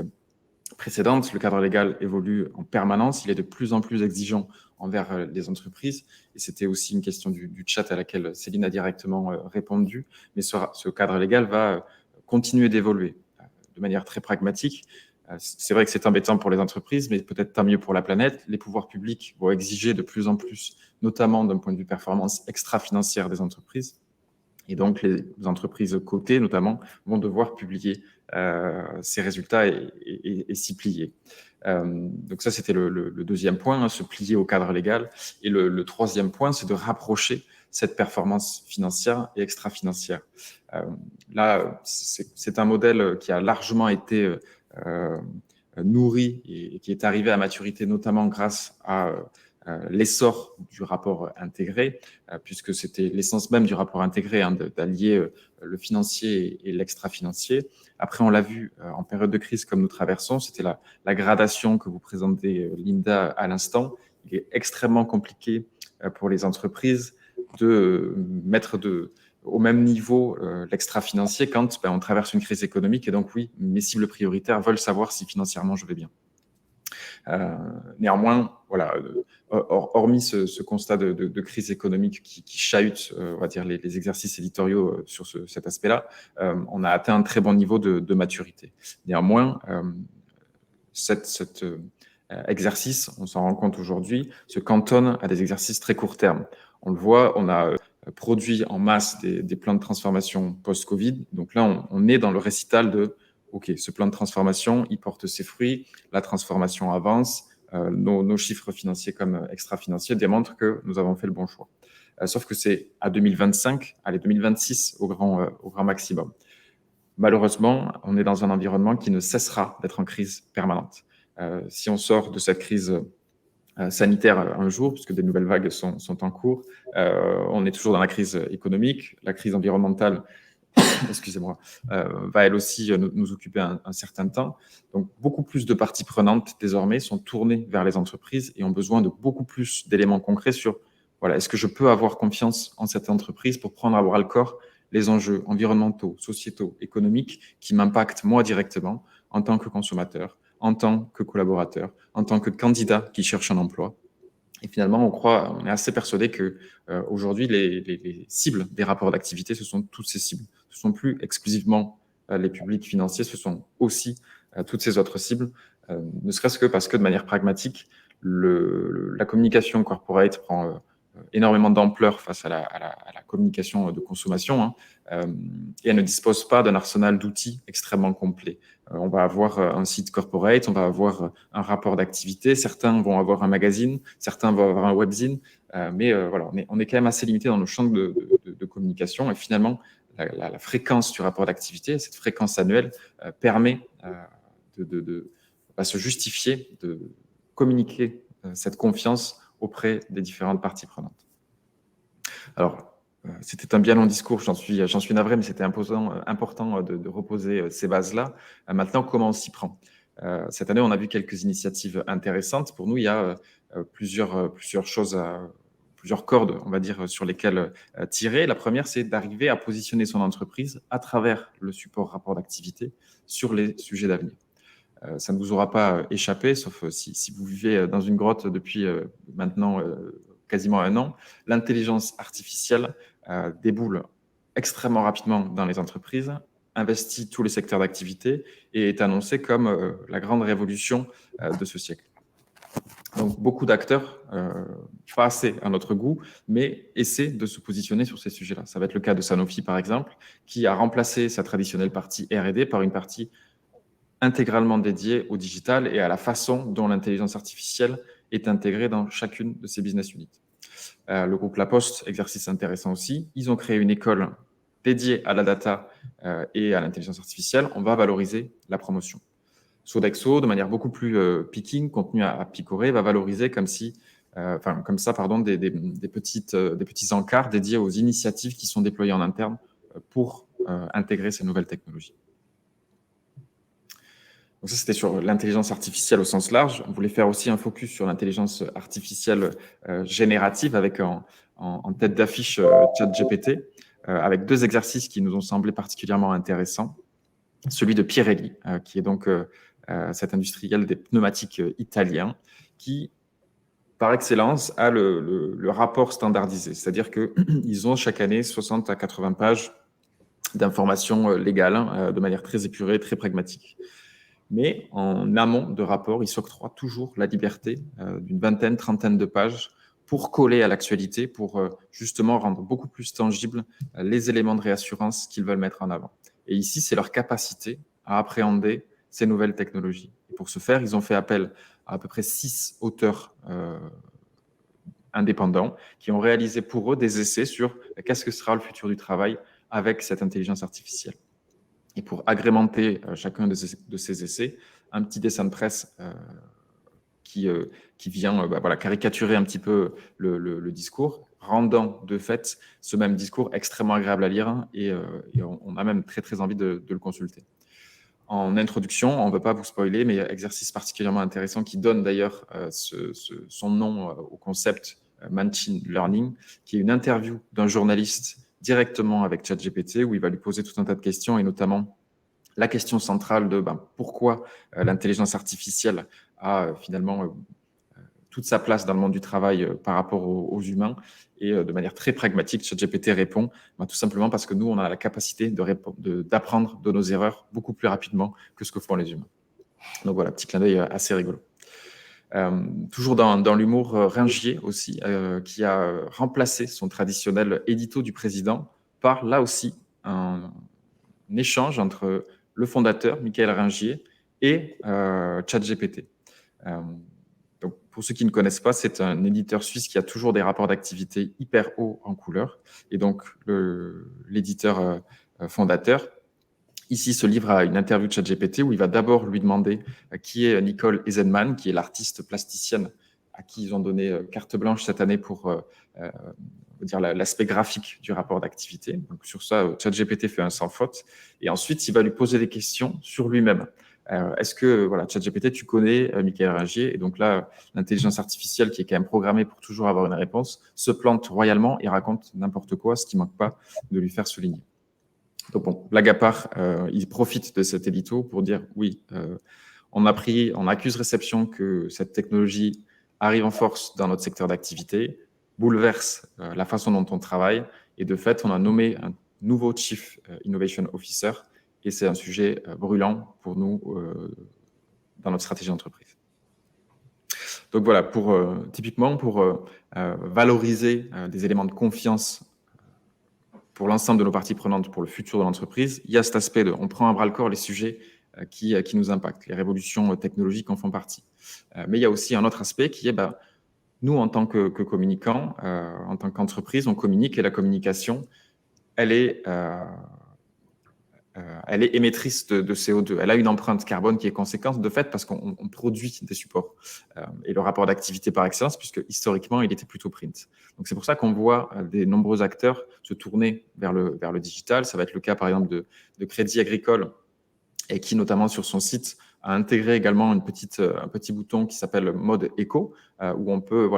précédente, le cadre légal évolue en permanence, il est de plus en plus exigeant envers les entreprises, et c'était aussi une question du chat à laquelle Céline a directement répondu, mais ce cadre légal va continuer d'évoluer de manière très pragmatique. C'est vrai que c'est embêtant pour les entreprises, mais peut-être tant mieux pour la planète. Les pouvoirs publics vont exiger de plus en plus, notamment d'un point de vue performance extra-financière des entreprises. Et donc, les entreprises cotées, notamment, vont devoir publier ces résultats et s'y plier. Donc ça, c'était le deuxième point, se plier au cadre légal. Et le troisième point, c'est de rapprocher cette performance financière et extra-financière. Là, c'est un modèle qui a largement été nourri et qui est arrivé à maturité, notamment grâce à l'essor du rapport intégré, puisque c'était l'essence même du rapport intégré, hein, d'allier le financier et l'extra-financier. Après, on l'a vu en période de crise comme nous traversons, c'était la gradation que vous présentez, Linda, à l'instant. Il est extrêmement compliqué pour les entreprises de mettre au même niveau l'extra-financier quand on traverse une crise économique. Et donc oui, mes cibles prioritaires veulent savoir si financièrement je vais bien. Néanmoins, voilà, hormis ce constat de crise économique qui chahute, on va dire, les exercices éditoriaux sur cet aspect-là, on a atteint un très bon niveau de maturité. Néanmoins, cet exercice, on s'en rend compte aujourd'hui, se cantonne à des exercices très court terme. On le voit, on a produit en masse des plans de transformation post-Covid. Donc là, on est dans le récital de OK, ce plan de transformation, il porte ses fruits, la transformation avance, nos chiffres financiers comme extra-financiers démontrent que nous avons fait le bon choix. Sauf que c'est à 2025, allez, 2026 au grand maximum. Malheureusement, on est dans un environnement qui ne cessera d'être en crise permanente. Si on sort de cette crise sanitaire un jour, puisque des nouvelles vagues sont en cours, on est toujours dans la crise économique, la crise environnementale excusez-moi, va elle aussi nous occuper un certain temps. Donc, beaucoup plus de parties prenantes désormais sont tournées vers les entreprises et ont besoin de beaucoup plus d'éléments concrets sur, voilà, est-ce que je peux avoir confiance en cette entreprise pour prendre à bras le corps les enjeux environnementaux, sociétaux, économiques qui m'impactent moi directement en tant que consommateur, en tant que collaborateur, en tant que candidat qui cherche un emploi. Et finalement, on est assez persuadé que aujourd'hui, les cibles des rapports d'activité, ce sont toutes ces cibles. Ce ne sont plus exclusivement les publics financiers, ce sont aussi toutes ces autres cibles, ne serait-ce que parce que de manière pragmatique, la communication corporate prend énormément d'ampleur face à la communication de consommation, hein, et elle ne dispose pas d'un arsenal d'outils extrêmement complet. On va avoir un site corporate, on va avoir un rapport d'activité, certains vont avoir un magazine, certains vont avoir un webzine, mais voilà, on est quand même assez limité dans nos champs de communication, et finalement, la fréquence du rapport d'activité, cette fréquence annuelle, permet de se justifier, de communiquer cette confiance auprès des différentes parties prenantes. Alors, c'était un bien long discours, j'en suis navré, mais c'était important de reposer ces bases-là. Maintenant, comment on s'y prend? Cette année, on a vu quelques initiatives intéressantes. Pour nous, il y a plusieurs choses, plusieurs cordes, on va dire, sur lesquelles tirer. La première, c'est d'arriver à positionner son entreprise à travers le support rapport d'activité sur les sujets d'avenir. Ça ne vous aura pas échappé, sauf si vous vivez dans une grotte depuis maintenant quasiment un an. L'intelligence artificielle déboule extrêmement rapidement dans les entreprises, investit tous les secteurs d'activité et est annoncée comme la grande révolution de ce siècle. Donc, beaucoup d'acteurs, pas assez à notre goût, mais essaient de se positionner sur ces sujets-là. Ça va être le cas de Sanofi, par exemple, qui a remplacé sa traditionnelle partie R&D par une partie intégralement dédiée au digital et à la façon dont l'intelligence artificielle est intégrée dans chacune de ces business units. Le groupe La Poste, exercice intéressant aussi, ils ont créé une école dédiée à la data et à l'intelligence artificielle. On va valoriser la promotion. Sodexo, de manière beaucoup plus picking, contenu à picorer, va valoriser comme ça, des petits encarts dédiés aux initiatives qui sont déployées en interne pour intégrer ces nouvelles technologies. Donc ça, c'était sur l'intelligence artificielle au sens large. On voulait faire aussi un focus sur l'intelligence artificielle générative avec en tête d'affiche ChatGPT, avec deux exercices qui nous ont semblé particulièrement intéressants. Celui de Pirelli, qui est donc cet industriel des pneumatiques italien, qui, par excellence, a le rapport standardisé. C'est-à-dire qu'ils ont chaque année 60 à 80 pages d'informations légales de manière très épurée, très pragmatique. Mais en amont de rapport, il s'octroie toujours la liberté d'une vingtaine, trentaine de pages pour coller à l'actualité, pour justement rendre beaucoup plus tangibles les éléments de réassurance qu'ils veulent mettre en avant. Et ici, c'est leur capacité à appréhender ces nouvelles technologies. Et pour ce faire, ils ont fait appel à peu près 6 auteurs indépendants qui ont réalisé pour eux des essais sur qu'est-ce que sera le futur du travail avec cette intelligence artificielle. Et pour agrémenter chacun de ces essais, un petit dessin de presse qui vient voilà, caricaturer un petit peu le discours, rendant de fait ce même discours extrêmement agréable à lire et on a même très très envie de le consulter. En introduction, on ne veut pas vous spoiler, mais exercice particulièrement intéressant qui donne d'ailleurs son nom au concept Machine Learning, qui est une interview d'un journaliste directement avec ChatGPT où il va lui poser tout un tas de questions et notamment la question centrale de pourquoi l'intelligence artificielle a finalement toute sa place dans le monde du travail par rapport aux humains. Et de manière très pragmatique, ChatGPT répond tout simplement parce que nous, on a la capacité d'apprendre de nos erreurs beaucoup plus rapidement que ce que font les humains. Donc voilà, petit clin d'œil assez rigolo. Toujours dans l'humour, Ringier aussi, qui a remplacé son traditionnel édito du président par, là aussi, un échange entre le fondateur, Michael Ringier, et ChatGPT. Donc, pour ceux qui ne connaissent pas, c'est un éditeur suisse qui a toujours des rapports d'activité hyper hauts en couleur. Et donc, l'éditeur fondateur, ici, se livre à une interview de ChatGPT où il va d'abord lui demander qui est Nicole Eisenman, qui est l'artiste plasticienne à qui ils ont donné carte blanche cette année pour dire l'aspect graphique du rapport d'activité. Donc, sur ça, ChatGPT fait un sans faute. Et ensuite, il va lui poser des questions sur lui-même. Est-ce que, voilà, ChatGPT, tu connais Michael Ringier? Et donc là, l'intelligence artificielle, qui est quand même programmée pour toujours avoir une réponse, se plante royalement et raconte n'importe quoi, ce qui ne manque pas de lui faire souligner. Donc bon, blague à part, il profite de cet édito pour dire oui, on a pris en accuse réception que cette technologie arrive en force dans notre secteur d'activité, bouleverse la façon dont on travaille, et de fait, on a nommé un nouveau Chief Innovation Officer, et c'est un sujet brûlant pour nous dans notre stratégie d'entreprise. Donc voilà, typiquement pour valoriser des éléments de confiance pour l'ensemble de nos parties prenantes pour le futur de l'entreprise, il y a cet aspect de on prend à bras-le-corps les sujets qui nous impactent. Les révolutions technologiques en font partie. Mais il y a aussi un autre aspect qui est nous, en tant que communicants, en tant qu'entreprise, on communique et la communication, elle est émettrice de CO2. Elle a une empreinte carbone qui est conséquente de fait parce qu'on produit des supports. Et le rapport d'activité par excellence, puisque historiquement, il était plutôt print. Donc c'est pour ça qu'on voit des nombreux acteurs se tourner vers le digital. Ça va être le cas par exemple de Crédit Agricole et qui notamment sur son site a intégré également un petit bouton qui s'appelle mode éco, où on peut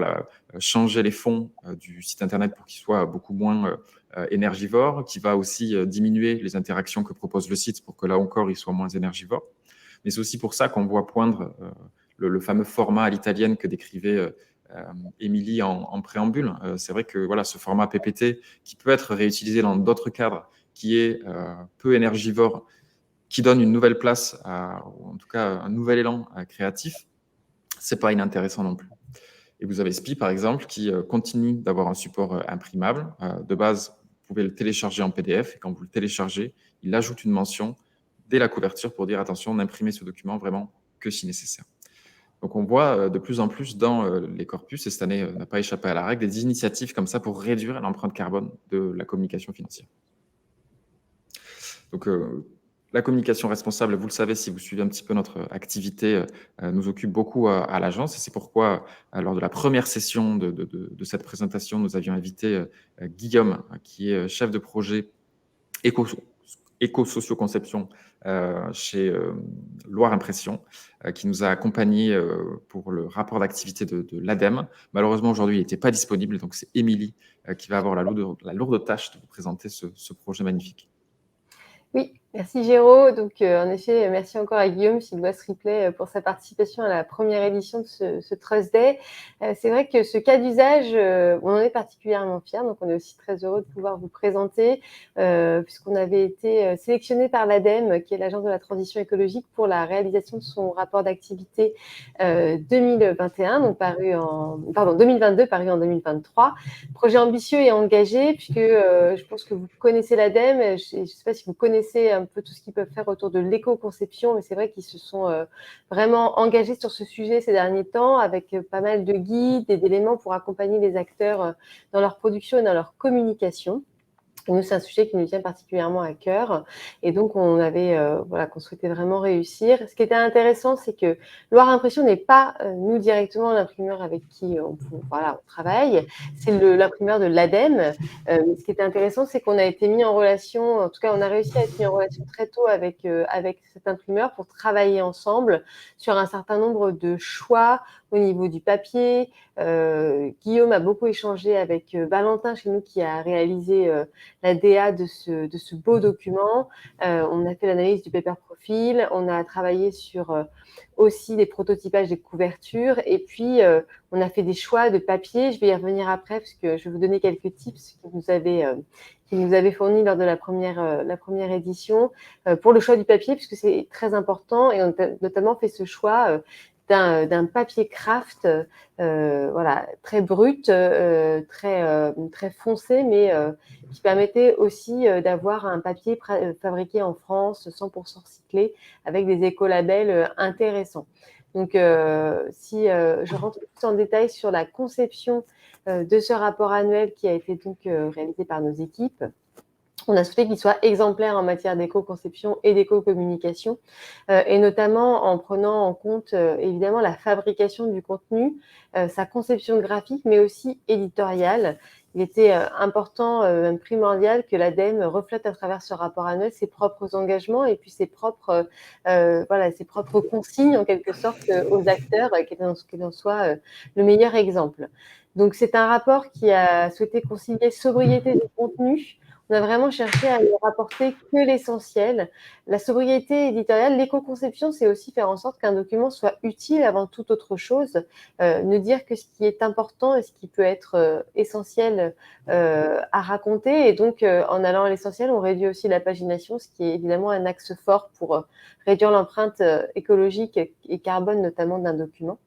changer les fonds du site internet pour qu'il soit beaucoup moins énergivore, qui va aussi diminuer les interactions que propose le site pour que là encore il soit moins énergivore. Mais c'est aussi pour ça qu'on voit poindre le fameux format à l'italienne que décrivait Émilie en préambule. C'est vrai que ce format PPT qui peut être réutilisé dans d'autres cadres, qui est peu énergivore, qui donne une nouvelle place, ou en tout cas un nouvel élan créatif, c'est pas inintéressant non plus. Et vous avez SPI, par exemple, qui continue d'avoir un support imprimable. De base, vous pouvez le télécharger en PDF, et quand vous le téléchargez, il ajoute une mention dès la couverture pour dire attention, n'imprimer ce document vraiment que si nécessaire. Donc on voit de plus en plus dans les corpus, et cette année n'a pas échappé à la règle, des initiatives comme ça pour réduire l'empreinte carbone de la communication financière. Donc la communication responsable, vous le savez, si vous suivez un petit peu notre activité, nous occupe beaucoup à l'agence. Et c'est pourquoi, lors de la première session de cette présentation, nous avions invité Guillaume, qui est chef de projet éco-socio-conception chez Loire Impression, qui nous a accompagnés pour le rapport d'activité de l'ADEME. Malheureusement, aujourd'hui, il n'était pas disponible. Donc, c'est Émilie qui va avoir la lourde tâche de vous présenter ce projet magnifique. Oui, merci Géraud. Donc, en effet, merci encore à Guillaume Sylvestre Ripley pour sa participation à la première édition de ce Trust Day. C'est vrai que ce cas d'usage, on en est particulièrement fiers. Donc, on est aussi très heureux de pouvoir vous présenter, puisqu'on avait été sélectionné par l'ADEME, qui est l'agence de la transition écologique, pour la réalisation de son rapport d'activité 2021, donc 2022, paru en 2023. Projet ambitieux et engagé, puisque je pense que vous connaissez l'ADEME. Je ne sais pas si vous connaissez un peu tout ce qu'ils peuvent faire autour de l'éco-conception, mais c'est vrai qu'ils se sont vraiment engagés sur ce sujet ces derniers temps, avec pas mal de guides et d'éléments pour accompagner les acteurs dans leur production et dans leur communication. Nous, c'est un sujet qui nous tient particulièrement à cœur et donc voilà, qu'on souhaitait vraiment réussir. Ce qui était intéressant, c'est que Loire Impression n'est pas, nous directement l'imprimeur avec qui on travaille, c'est l'imprimeur de l'ADEME. Ce qui était intéressant, c'est qu'on a été mis en relation, en tout cas, on a réussi à être mis en relation très tôt avec cet imprimeur pour travailler ensemble sur un certain nombre de choix au niveau du papier. Guillaume a beaucoup échangé avec Valentin chez nous qui a réalisé la DA de ce beau document. On a fait l'analyse du paper profil, on a travaillé sur aussi des prototypages des couvertures et puis on a fait des choix de papier. Je vais y revenir après parce que je vais vous donner quelques tips qui nous avaient fournis lors de la première édition pour le choix du papier puisque c'est très important et on a notamment fait ce choix d'un papier craft voilà, très brut, très foncé, mais qui permettait aussi d'avoir un papier fabriqué en France, 100% recyclé, avec des écolabels intéressants. Donc, si je rentre plus en détail sur la conception de ce rapport annuel qui a été donc réalisé par nos équipes, on a souhaité qu'il soit exemplaire en matière d'éco-conception et d'éco-communication, et notamment en prenant en compte évidemment la fabrication du contenu, sa conception graphique, mais aussi éditoriale. Il était important, même primordial, que l'ADEME reflète à travers ce rapport annuel ses propres engagements et puis ses propres consignes en quelque sorte aux acteurs, qu'il en soit le meilleur exemple. Donc c'est un rapport qui a souhaité concilier sobriété du contenu. On a vraiment cherché à ne rapporter que l'essentiel. La sobriété éditoriale, l'éco-conception, c'est aussi faire en sorte qu'un document soit utile avant toute autre chose. Ne dire que ce qui est important et ce qui peut être essentiel à raconter. Et donc, en allant à l'essentiel, on réduit aussi la pagination, ce qui est évidemment un axe fort pour réduire l'empreinte écologique et carbone, notamment d'un document.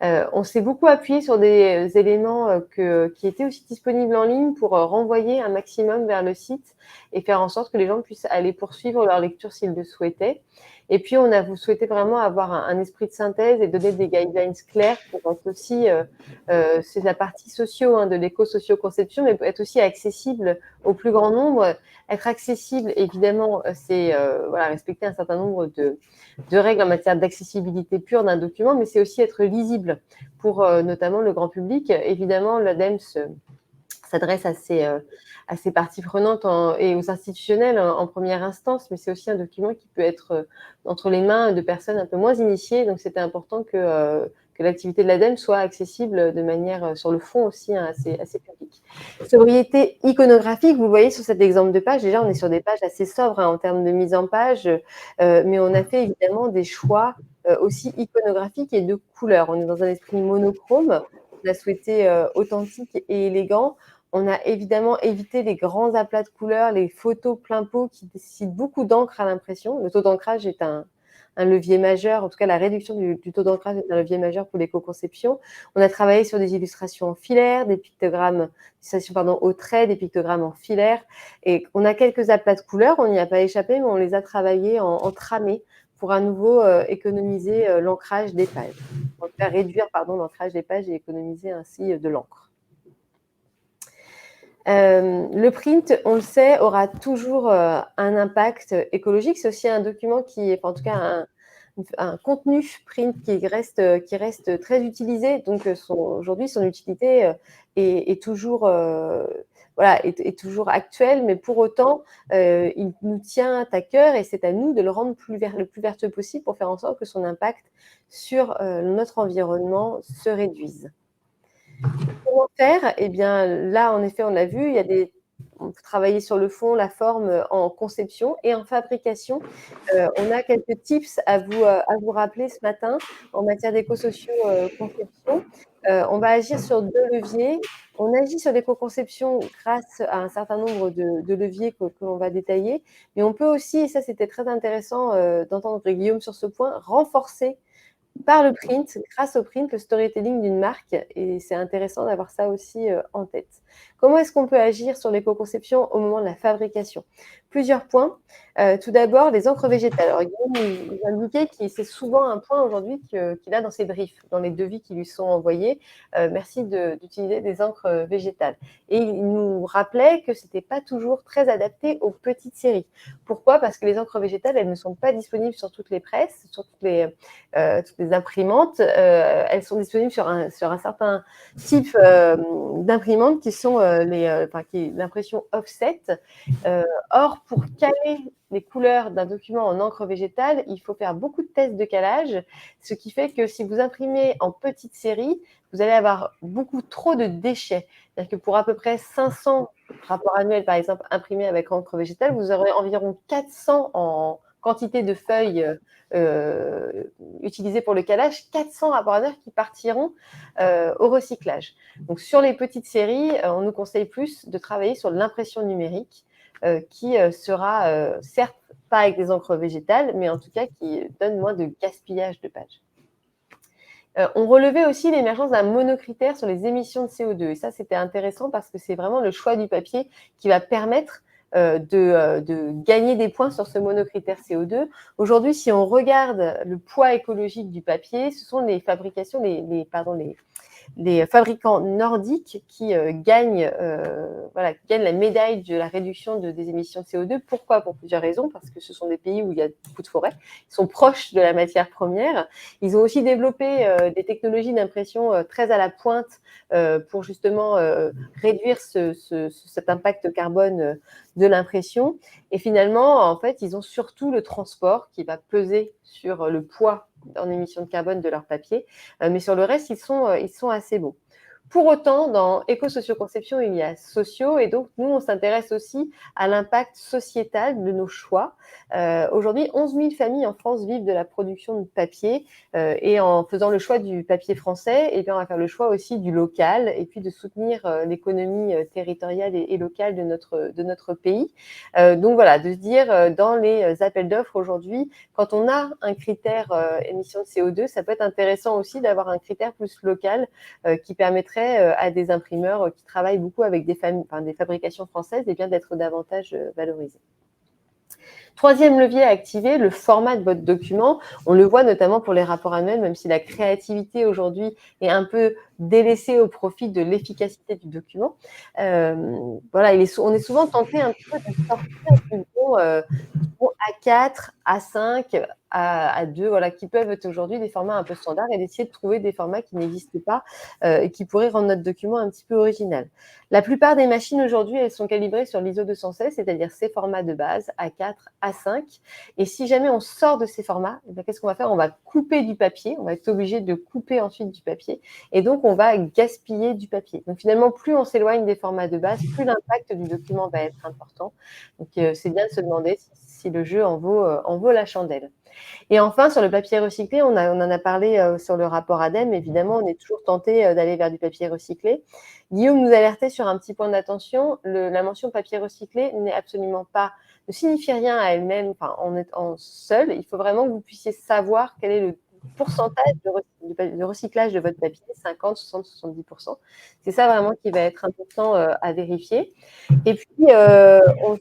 On s'est beaucoup appuyé sur des éléments qui étaient aussi disponibles en ligne pour renvoyer un maximum vers le site et faire en sorte que les gens puissent aller poursuivre leur lecture s'ils le souhaitaient. Et puis, on a souhaité vraiment avoir un esprit de synthèse et donner des guidelines clairs pour être aussi, c'est la partie socio de l'éco-socio-conception, mais être aussi accessible au plus grand nombre. Être accessible, évidemment, c'est voilà, respecter un certain nombre de règles en matière d'accessibilité pure d'un document, mais c'est aussi être lisible pour notamment le grand public. Évidemment, l'ADEME s'adresse à ces parties prenantes et aux institutionnels en première instance, mais c'est aussi un document qui peut être entre les mains de personnes un peu moins initiées. Donc, c'était important que l'activité de l'ADEME soit accessible de manière, sur le fond aussi, assez public. Sobriété iconographique, vous voyez sur cet exemple de page, déjà, on est sur des pages assez sobres en termes de mise en page, mais on a fait évidemment des choix aussi iconographiques et de couleurs. On est dans un esprit monochrome, on a souhaité authentique et élégant. On a évidemment évité les grands aplats de couleurs, les photos plein pot qui nécessitent beaucoup d'encre à l'impression. Le taux d'ancrage est un levier majeur, en tout cas la réduction du taux d'ancrage est un levier majeur pour l'éco-conception. On a travaillé sur des illustrations en filaire, des pictogrammes, au trait, des pictogrammes en filaire. Et on a quelques aplats de couleurs, on n'y a pas échappé, mais on les a travaillés en tramé pour à nouveau économiser l'ancrage des pages. On va réduire l'ancrage des pages et économiser ainsi de l'encre. Le print, on le sait, aura toujours un impact écologique. C'est aussi un document qui est, en tout cas, un contenu print qui reste très utilisé. Donc, aujourd'hui, son utilité est toujours actuelle, mais pour autant, il nous tient à cœur et c'est à nous de le rendre le plus vertueux possible pour faire en sorte que son impact sur notre environnement se réduise. Comment faire? Eh bien, là, en effet, on l'a vu, on peut travailler sur le fond, la forme en conception et en fabrication. On a quelques tips à vous rappeler ce matin en matière d'éco-socio-conception. On va agir sur 2 leviers. On agit sur l'éco-conception grâce à un certain nombre de leviers que l'on va détailler, mais on peut aussi, et ça c'était très intéressant d'entendre Guillaume sur ce point, renforcer par le print, grâce au print, le storytelling d'une marque et c'est intéressant d'avoir ça aussi en tête. Comment est-ce qu'on peut agir sur l'éco-conception au moment de la fabrication? Plusieurs points. Tout d'abord, les encres végétales. Alors, Guillaume nous indiquait que c'est souvent un point aujourd'hui qu'il a dans ses briefs, dans les devis qui lui sont envoyés. Merci d'utiliser des encres végétales. Et il nous rappelait que ce n'était pas toujours très adapté aux petites séries. Pourquoi? Parce que les encres végétales, elles ne sont pas disponibles sur toutes les presses, sur toutes les imprimantes. Elles sont disponibles sur un certain type d'imprimantes qui sont l'impression offset. Or, pour caler les couleurs d'un document en encre végétale, il faut faire beaucoup de tests de calage, ce qui fait que si vous imprimez en petite série, vous allez avoir beaucoup trop de déchets. C'est-à-dire que pour à peu près 500 rapports annuels, par exemple, imprimés avec encre végétale, vous aurez environ 400 en quantité de feuilles utilisées pour le calage, 400 rapports annuels qui partiront au recyclage. Donc, sur les petites séries, on nous conseille plus de travailler sur l'impression numérique, qui sera certes pas avec des encres végétales, mais en tout cas qui donne moins de gaspillage de pages. On relevait aussi l'émergence d'un monocritère sur les émissions de CO2. Et ça, c'était intéressant parce que c'est vraiment le choix du papier qui va permettre de gagner des points sur ce monocritère CO2. Aujourd'hui, si on regarde le poids écologique du papier, ce sont les fabricants nordiques qui gagnent la médaille de la réduction des émissions de CO2. Pourquoi? Pour plusieurs raisons. Parce que ce sont des pays où il y a beaucoup de forêts. Ils sont proches de la matière première. Ils ont aussi développé des technologies d'impression très à la pointe pour justement réduire cet impact carbone de l'impression. Et finalement, en fait, ils ont surtout le transport qui va peser sur le poids en émissions de carbone de leur papier, mais sur le reste, ils sont assez bons. Pour autant, dans éco-socioconception, il y a sociaux, et donc nous, on s'intéresse aussi à l'impact sociétal de nos choix. Aujourd'hui, 11 000 familles en France vivent de la production de papier, et en faisant le choix du papier français, eh bien, on va faire le choix aussi du local, et puis de soutenir l'économie territoriale et locale de notre pays. Donc voilà, de se dire, dans les appels d'offres aujourd'hui, quand on a un critère émission de CO2, ça peut être intéressant aussi d'avoir un critère plus local qui permettrait à des imprimeurs qui travaillent beaucoup avec des fabrications françaises et bien d'être davantage valorisés. Troisième levier à activer, le format de votre document. On le voit notamment pour les rapports annuels, même si la créativité aujourd'hui est un peu délaissée au profit de l'efficacité du document. On est souvent tenté un peu de sortir du bon A4, A5, A2, qui peuvent être aujourd'hui des formats un peu standards, et d'essayer de trouver des formats qui n'existent pas et qui pourraient rendre notre document un petit peu original. La plupart des machines aujourd'hui, elles sont calibrées sur l'ISO 216, c'est-à-dire ces formats de base, A4, A5. Et si jamais on sort de ces formats, qu'est-ce qu'on va faire? On va couper du papier, on va être obligé de couper ensuite du papier, et donc on va gaspiller du papier. Donc finalement, plus on s'éloigne des formats de base, plus l'impact du document va être important. Donc c'est bien de se demander si le jeu en vaut la chandelle. Et enfin, sur le papier recyclé, on en a parlé sur le rapport ADEME. Évidemment, on est toujours tenté d'aller vers du papier recyclé. Guillaume nous alertait sur un petit point d'attention. La mention papier recyclé ne signifie rien à elle-même, en étant seule. Il faut vraiment que vous puissiez savoir quel est le pourcentage de recyclage de votre papier, 50, 60, 70%. C'est ça vraiment qui va être important à vérifier. Et puis, on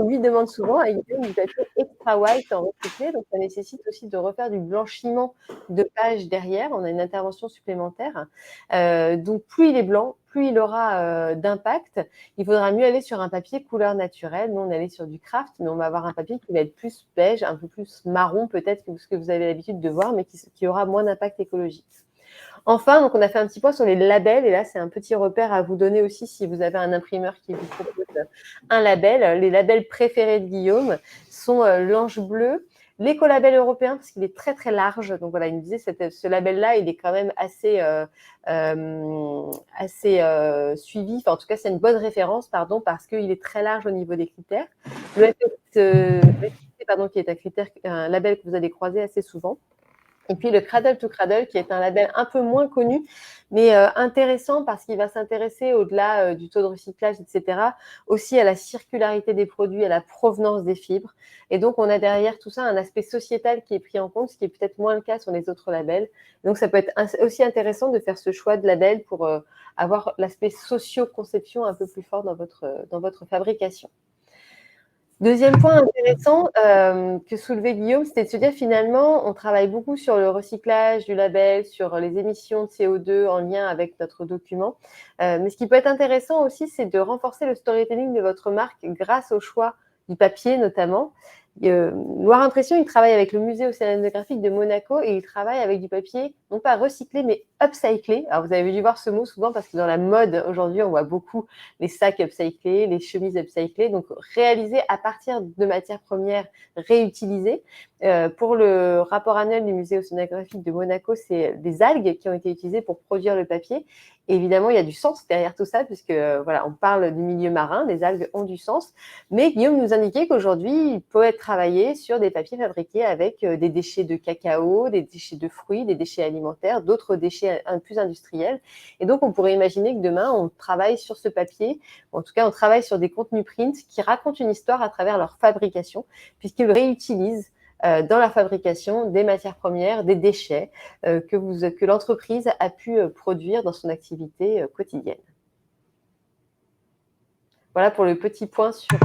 lui demande souvent à Guillaume du papier extra white en recyclé, donc ça nécessite aussi de refaire du blanchiment de page derrière. On a une intervention supplémentaire. Donc, plus il est blanc, plus il aura d'impact. Il faudra mieux aller sur un papier couleur naturelle. Nous, on allait sur du craft, mais on va avoir un papier qui va être plus beige, un peu plus marron peut-être que ce que vous avez l'habitude de voir, mais qui aura moins d'impact écologique. Enfin, donc on a fait un petit point sur les labels, et là, c'est un petit repère à vous donner aussi si vous avez un imprimeur qui vous propose un label. Les labels préférés de Guillaume sont l'Ange Bleu, l'écolabel européen, parce qu'il est très très large. Donc voilà, il me disait ce label-là, il est quand même assez suivi. Enfin, en tout cas, c'est une bonne référence, parce qu'il est très large au niveau des critères. Le FSC, qui est un label que vous allez croiser assez souvent. Et puis le Cradle to Cradle, qui est un label un peu moins connu, mais intéressant parce qu'il va s'intéresser au-delà du taux de recyclage, etc., aussi à la circularité des produits, à la provenance des fibres. Et donc, on a derrière tout ça un aspect sociétal qui est pris en compte, ce qui est peut-être moins le cas sur les autres labels. Donc, ça peut être aussi intéressant de faire ce choix de label pour avoir l'aspect socio-conception un peu plus fort dans votre fabrication. Deuxième point intéressant que soulevait Guillaume, c'était de se dire finalement, on travaille beaucoup sur le recyclage du label, sur les émissions de CO2 en lien avec notre document. Mais ce qui peut être intéressant aussi, c'est de renforcer le storytelling de votre marque grâce au choix du papier notamment. Loire Impression, il travaille avec le musée océanographique de Monaco et il travaille avec du papier, non pas recyclé, mais upcyclé. Alors, vous avez dû voir ce mot souvent parce que dans la mode, aujourd'hui, on voit beaucoup les sacs upcyclés, les chemises upcyclées, donc réalisées à partir de matières premières réutilisées. Pour le rapport annuel du musée océanographique de Monaco, c'est des algues qui ont été utilisées pour produire le papier. Et évidemment, il y a du sens derrière tout ça, puisque voilà, on parle du milieu marin, les algues ont du sens. Mais Guillaume nous indiquait qu'aujourd'hui, il peut être travaillé sur des papiers fabriqués avec des déchets de cacao, des déchets de fruits, des déchets alimentaires, d'autres déchets plus industriels. Et donc, on pourrait imaginer que demain, on travaille sur ce papier, en tout cas, on travaille sur des contenus print qui racontent une histoire à travers leur fabrication, puisqu'ils réutilisent dans la fabrication des matières premières, des déchets que l'entreprise a pu produire dans son activité quotidienne. Voilà pour le petit point sur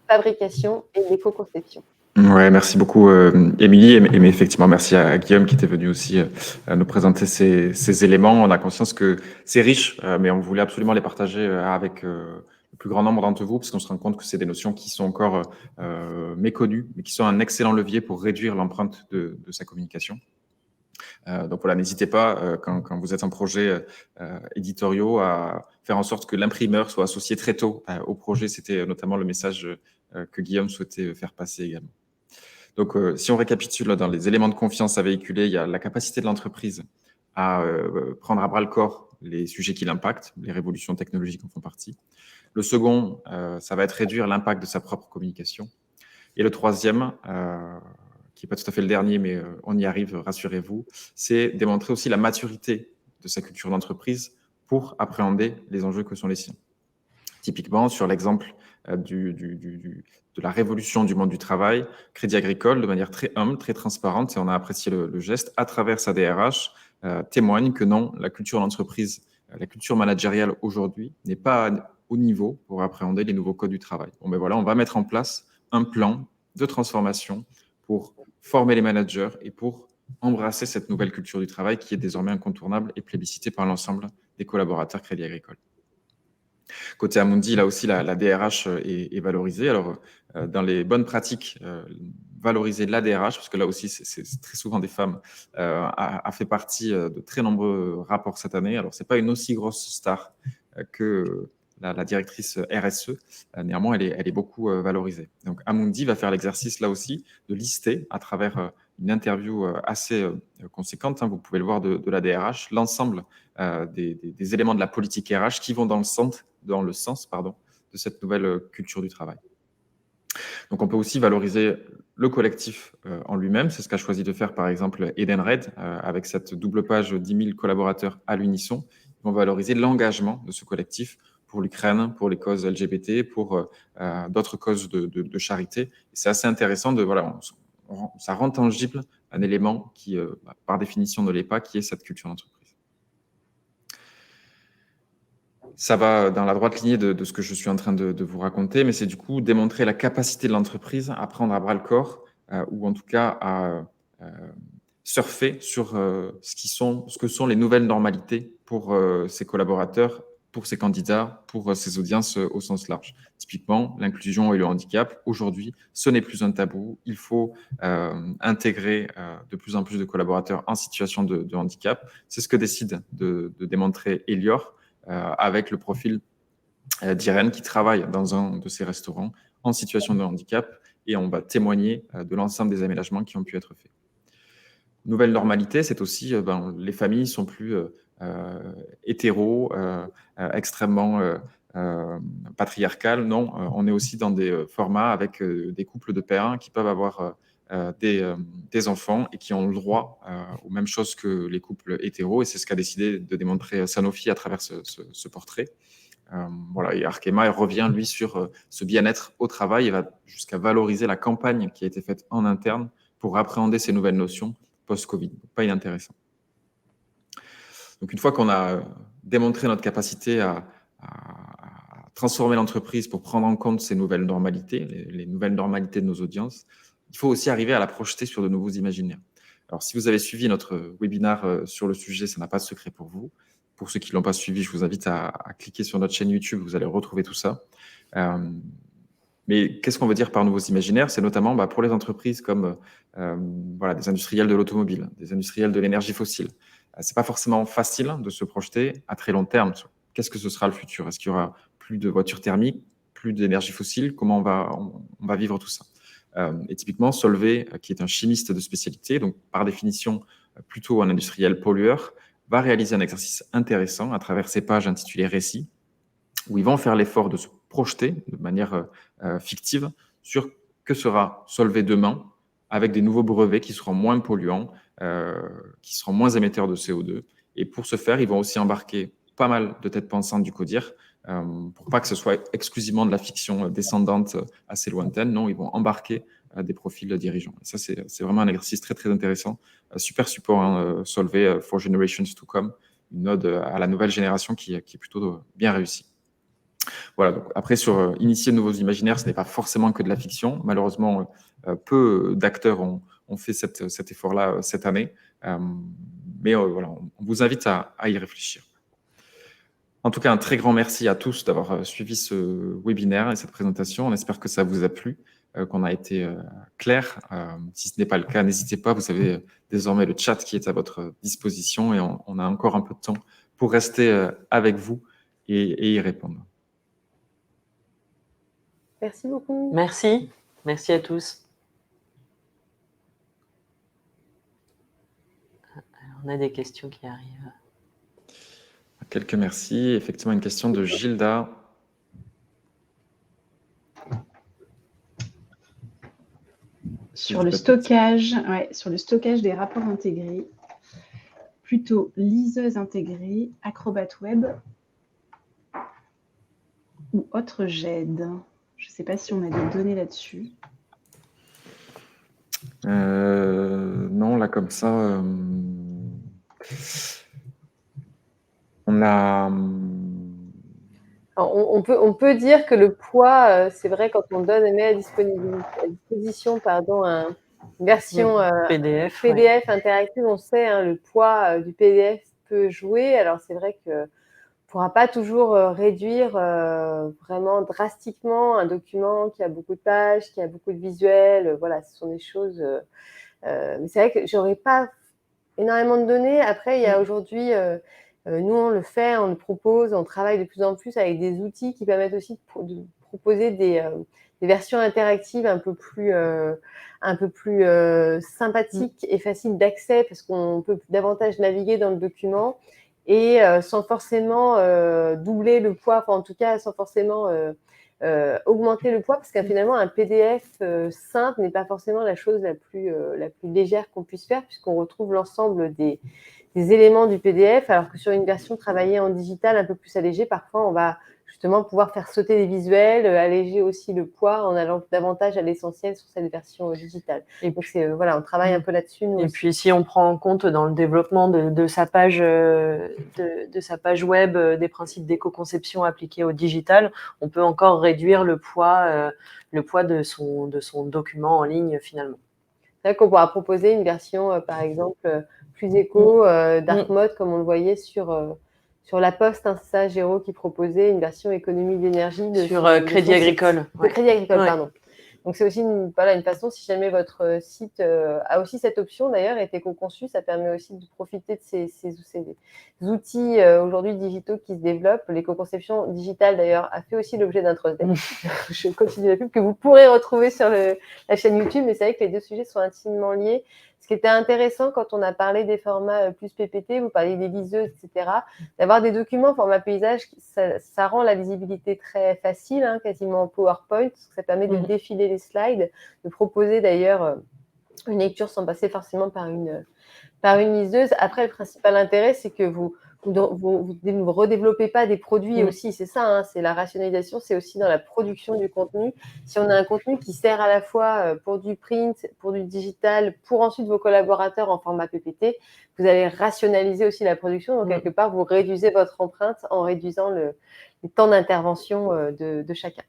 fabrication et l'éco-conception. Ouais, merci beaucoup Émilie, et effectivement merci à Guillaume qui était venu aussi nous présenter ces éléments. On a conscience que c'est riche, mais on voulait absolument les partager avec le plus grand nombre d'entre vous, parce qu'on se rend compte que c'est des notions qui sont encore méconnues, mais qui sont un excellent levier pour réduire l'empreinte de sa communication. Donc voilà, n'hésitez pas, quand vous êtes en projet éditoriaux, à faire en sorte que l'imprimeur soit associé très tôt au projet. C'était notamment le message que Guillaume souhaitait faire passer également. Donc, si on récapitule dans les éléments de confiance à véhiculer, il y a la capacité de l'entreprise à prendre à bras le corps les sujets qui l'impactent, les révolutions technologiques en font partie. Le second, ça va être réduire l'impact de sa propre communication. Et le troisième, qui n'est pas tout à fait le dernier, mais on y arrive, rassurez-vous, c'est démontrer aussi la maturité de sa culture d'entreprise pour appréhender les enjeux que sont les siens. Typiquement, sur l'exemple de la révolution du monde du travail, Crédit Agricole, de manière très humble, très transparente, et on a apprécié le geste, à travers sa DRH, témoigne que non, la culture d'entreprise, la culture managériale aujourd'hui n'est pas au niveau pour appréhender les nouveaux codes du travail. Bon, ben voilà, on va mettre en place un plan de transformation pour former les managers et pour embrasser cette nouvelle culture du travail qui est désormais incontournable et plébiscitée par l'ensemble des collaborateurs Crédit Agricole. Côté Amundi, là aussi, la DRH est valorisée. Alors, dans les bonnes pratiques, valoriser la DRH, parce que là aussi, c'est très souvent des femmes, a fait partie de très nombreux rapports cette année. Alors, ce n'est pas une aussi grosse star que la directrice RSE. Néanmoins, elle est beaucoup valorisée. Donc, Amundi va faire l'exercice, là aussi, de lister à travers une interview assez conséquente, hein, vous pouvez le voir, de la DRH, l'ensemble des éléments de la politique RH qui vont dans le sens de cette nouvelle culture du travail. Donc, on peut aussi valoriser le collectif en lui-même. C'est ce qu'a choisi de faire, par exemple, Edenred, avec cette double page 10 000 collaborateurs à l'unisson. Ils vont valoriser l'engagement de ce collectif pour l'Ukraine, pour les causes LGBT, pour d'autres causes de charité. C'est assez intéressant ça rend tangible un élément qui, par définition, ne l'est pas, qui est cette culture d'entreprise. Ça va dans la droite lignée de ce que je suis en train de vous raconter, mais c'est du coup démontrer la capacité de l'entreprise à prendre à bras le corps, ou en tout cas à surfer sur ce que sont les nouvelles normalités pour ses collaborateurs, pour ses candidats, pour ses audiences au sens large. Typiquement, l'inclusion et le handicap, aujourd'hui, ce n'est plus un tabou. Il faut intégrer de plus en plus de collaborateurs en situation de handicap. C'est ce que décide de démontrer Elior, avec le profil d'Irène qui travaille dans un de ces restaurants en situation de handicap, et on va témoigner de l'ensemble des aménagements qui ont pu être faits. Nouvelle normalité, c'est aussi les familles sont plus hétéros, extrêmement patriarcales. Non, on est aussi dans des formats avec des couples de pairs qui peuvent avoir des enfants et qui ont le droit aux mêmes choses que les couples hétéros. Et c'est ce qu'a décidé de démontrer Sanofi à travers ce portrait. Voilà, et Arkema revient, lui, sur ce bien-être au travail et va jusqu'à valoriser la campagne qui a été faite en interne pour appréhender ces nouvelles notions post-Covid. Pas inintéressant. Donc, une fois qu'on a démontré notre capacité à transformer l'entreprise pour prendre en compte ces nouvelles normalités, les nouvelles normalités de nos audiences, il faut aussi arriver à la projeter sur de nouveaux imaginaires. Alors, si vous avez suivi notre webinaire sur le sujet, ça n'a pas de secret pour vous. Pour ceux qui ne l'ont pas suivi, je vous invite à cliquer sur notre chaîne YouTube, vous allez retrouver tout ça. Mais qu'est-ce qu'on veut dire par nouveaux imaginaires? C'est notamment pour les entreprises comme voilà, des industriels de l'automobile, des industriels de l'énergie fossile. C'est pas forcément facile de se projeter à très long terme. Qu'est-ce que ce sera le futur? Est-ce qu'il y aura plus de voitures thermiques, plus d'énergie fossile? Comment on va vivre tout ça? Et typiquement, Solvay, qui est un chimiste de spécialité, donc par définition plutôt un industriel pollueur, va réaliser un exercice intéressant à travers ces pages intitulées Récits, où ils vont faire l'effort de se projeter de manière fictive sur que sera Solvay demain avec des nouveaux brevets qui seront moins polluants, qui seront moins émetteurs de CO2. Et pour ce faire, ils vont aussi embarquer pas mal de têtes pensantes du CODIR pour pas que ce soit exclusivement de la fiction descendante assez lointaine. Non, ils vont embarquer des profils dirigeants. Et ça, c'est vraiment un exercice très, très intéressant. Super support, Solvay for Generations to Come, une ode à la nouvelle génération qui est plutôt bien réussie. Voilà, donc après, sur initier de nouveaux imaginaires, ce n'est pas forcément que de la fiction. Malheureusement, peu d'acteurs ont fait cet effort-là cette année. Mais voilà, on vous invite à y réfléchir. En tout cas, un très grand merci à tous d'avoir suivi ce webinaire et cette présentation. On espère que ça vous a plu, qu'on a été clair. Si ce n'est pas le cas, n'hésitez pas. Vous avez désormais le chat qui est à votre disposition et on a encore un peu de temps pour rester avec vous et y répondre. Merci beaucoup. Merci. Merci à tous. Alors, on a des questions qui arrivent. Quelques merci. Effectivement, une question de Gilda. Sur le stockage, sur le stockage des rapports intégrés, plutôt liseuse intégrée, Acrobat Web ou autre GED. Je ne sais pas si on a des données là-dessus. Non, là comme ça, on a. Alors, on peut dire que le poids, c'est vrai, quand on met à disposition une version PDF interactive, on sait, le poids du PDF peut jouer. Alors, c'est vrai qu'on ne pourra pas toujours réduire vraiment drastiquement un document qui a beaucoup de pages, qui a beaucoup de visuels. Voilà, ce sont des choses. Mais c'est vrai que j'aurais pas énormément de données. Après, il y a aujourd'hui. Nous, on le fait, on le propose, on travaille de plus en plus avec des outils qui permettent aussi de proposer des versions interactives un peu plus sympathiques et faciles d'accès parce qu'on peut davantage naviguer dans le document et sans forcément doubler le poids, enfin en tout cas sans forcément augmenter le poids parce que finalement un PDF simple n'est pas forcément la chose la plus légère qu'on puisse faire puisqu'on retrouve l'ensemble des éléments du PDF, alors que sur une version travaillée en digital un peu plus allégée, parfois on va justement pouvoir faire sauter les visuels, alléger aussi le poids en allant davantage à l'essentiel sur cette version digitale. Et donc voilà, on travaille un peu là-dessus. Et puis si on prend en compte dans le développement de sa page web des principes d'éco-conception appliqués au digital, on peut encore réduire le poids de son document en ligne finalement. C'est vrai qu'on pourra proposer une version, par exemple, plus éco, dark mode, comme on le voyait sur La Poste, c'est ça, Géraud, qui proposait une version économie d'énergie. Sur Crédit Agricole. Crédit Agricole, pardon. Donc, c'est aussi une façon, si jamais votre site a aussi cette option, d'ailleurs, est éco-conçu, ça permet aussi de profiter de ces outils aujourd'hui digitaux qui se développent. L'éco-conception digitale, d'ailleurs, a fait aussi l'objet d'un trust day. Je continue la pub que vous pourrez retrouver sur la chaîne YouTube, mais c'est vrai que les deux sujets sont intimement liés. Ce qui était intéressant quand on a parlé des formats plus PPT, vous parliez des liseuses, etc., d'avoir des documents format paysage, ça rend la lisibilité très facile, quasiment en PowerPoint, parce que ça permet de défiler les slides, de proposer d'ailleurs une lecture sans passer forcément par une liseuse. Après, le principal intérêt, c'est que vous ne redéveloppez pas des produits aussi. C'est ça, hein, c'est la rationalisation, c'est aussi dans la production du contenu. Si on a un contenu qui sert à la fois pour du print, pour du digital, pour ensuite vos collaborateurs en format PPT, vous allez rationaliser aussi la production. Donc, quelque part, vous réduisez votre empreinte en réduisant le temps d'intervention de chacun.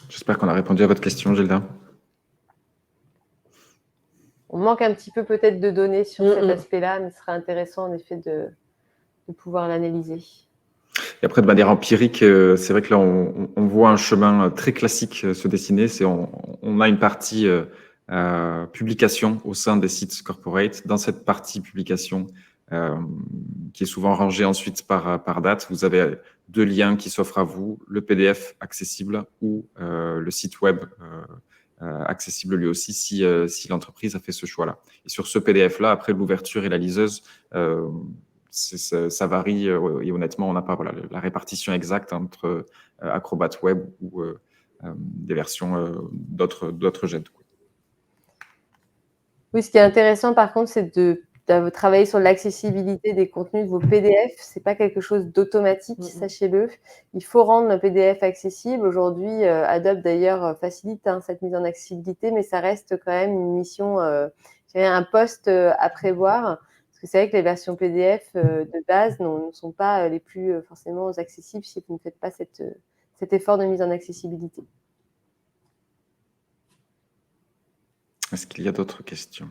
J'espère qu'on a répondu à votre question, Gilda. On manque un petit peu peut-être de données sur cet aspect-là, mais ce serait intéressant en effet de pouvoir l'analyser. Et après, de manière empirique, c'est vrai que là, on voit un chemin très classique se dessiner. On a une partie publication au sein des sites corporate. Dans cette partie publication, qui est souvent rangée ensuite par date, vous avez 2 liens qui s'offrent à vous, le PDF accessible ou le site web accessible lui aussi si l'entreprise a fait ce choix-là. Et sur ce PDF-là, après l'ouverture et la liseuse, ça varie et honnêtement, on n'a pas la répartition exacte entre Acrobat Web ou des versions d'autres jets. Oui, ce qui est intéressant par contre, c'est de travailler sur l'accessibilité des contenus de vos PDF. Ce n'est pas quelque chose d'automatique, sachez-le. Il faut rendre le PDF accessible. Aujourd'hui, Adobe d'ailleurs facilite cette mise en accessibilité, mais ça reste quand même une mission, un poste à prévoir. Parce que c'est vrai que les versions PDF de base ne sont pas les plus forcément accessibles si vous ne faites pas cet effort de mise en accessibilité. Est-ce qu'il y a d'autres questions?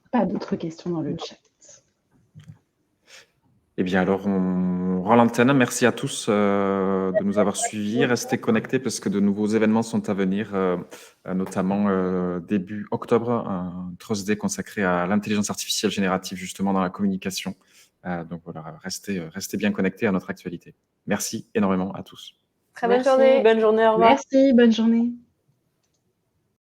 Pas d'autres questions dans le chat. Eh bien, alors, on rend l'antenne. Merci à tous de nous avoir suivis. Restez connectés parce que de nouveaux événements sont à venir, notamment début octobre, un Thursday consacré à l'intelligence artificielle générative, justement, dans la communication. Donc voilà, restez bien connectés à notre actualité. Merci énormément à tous. Très bonne journée. Bonne journée, au revoir. Merci, bonne journée.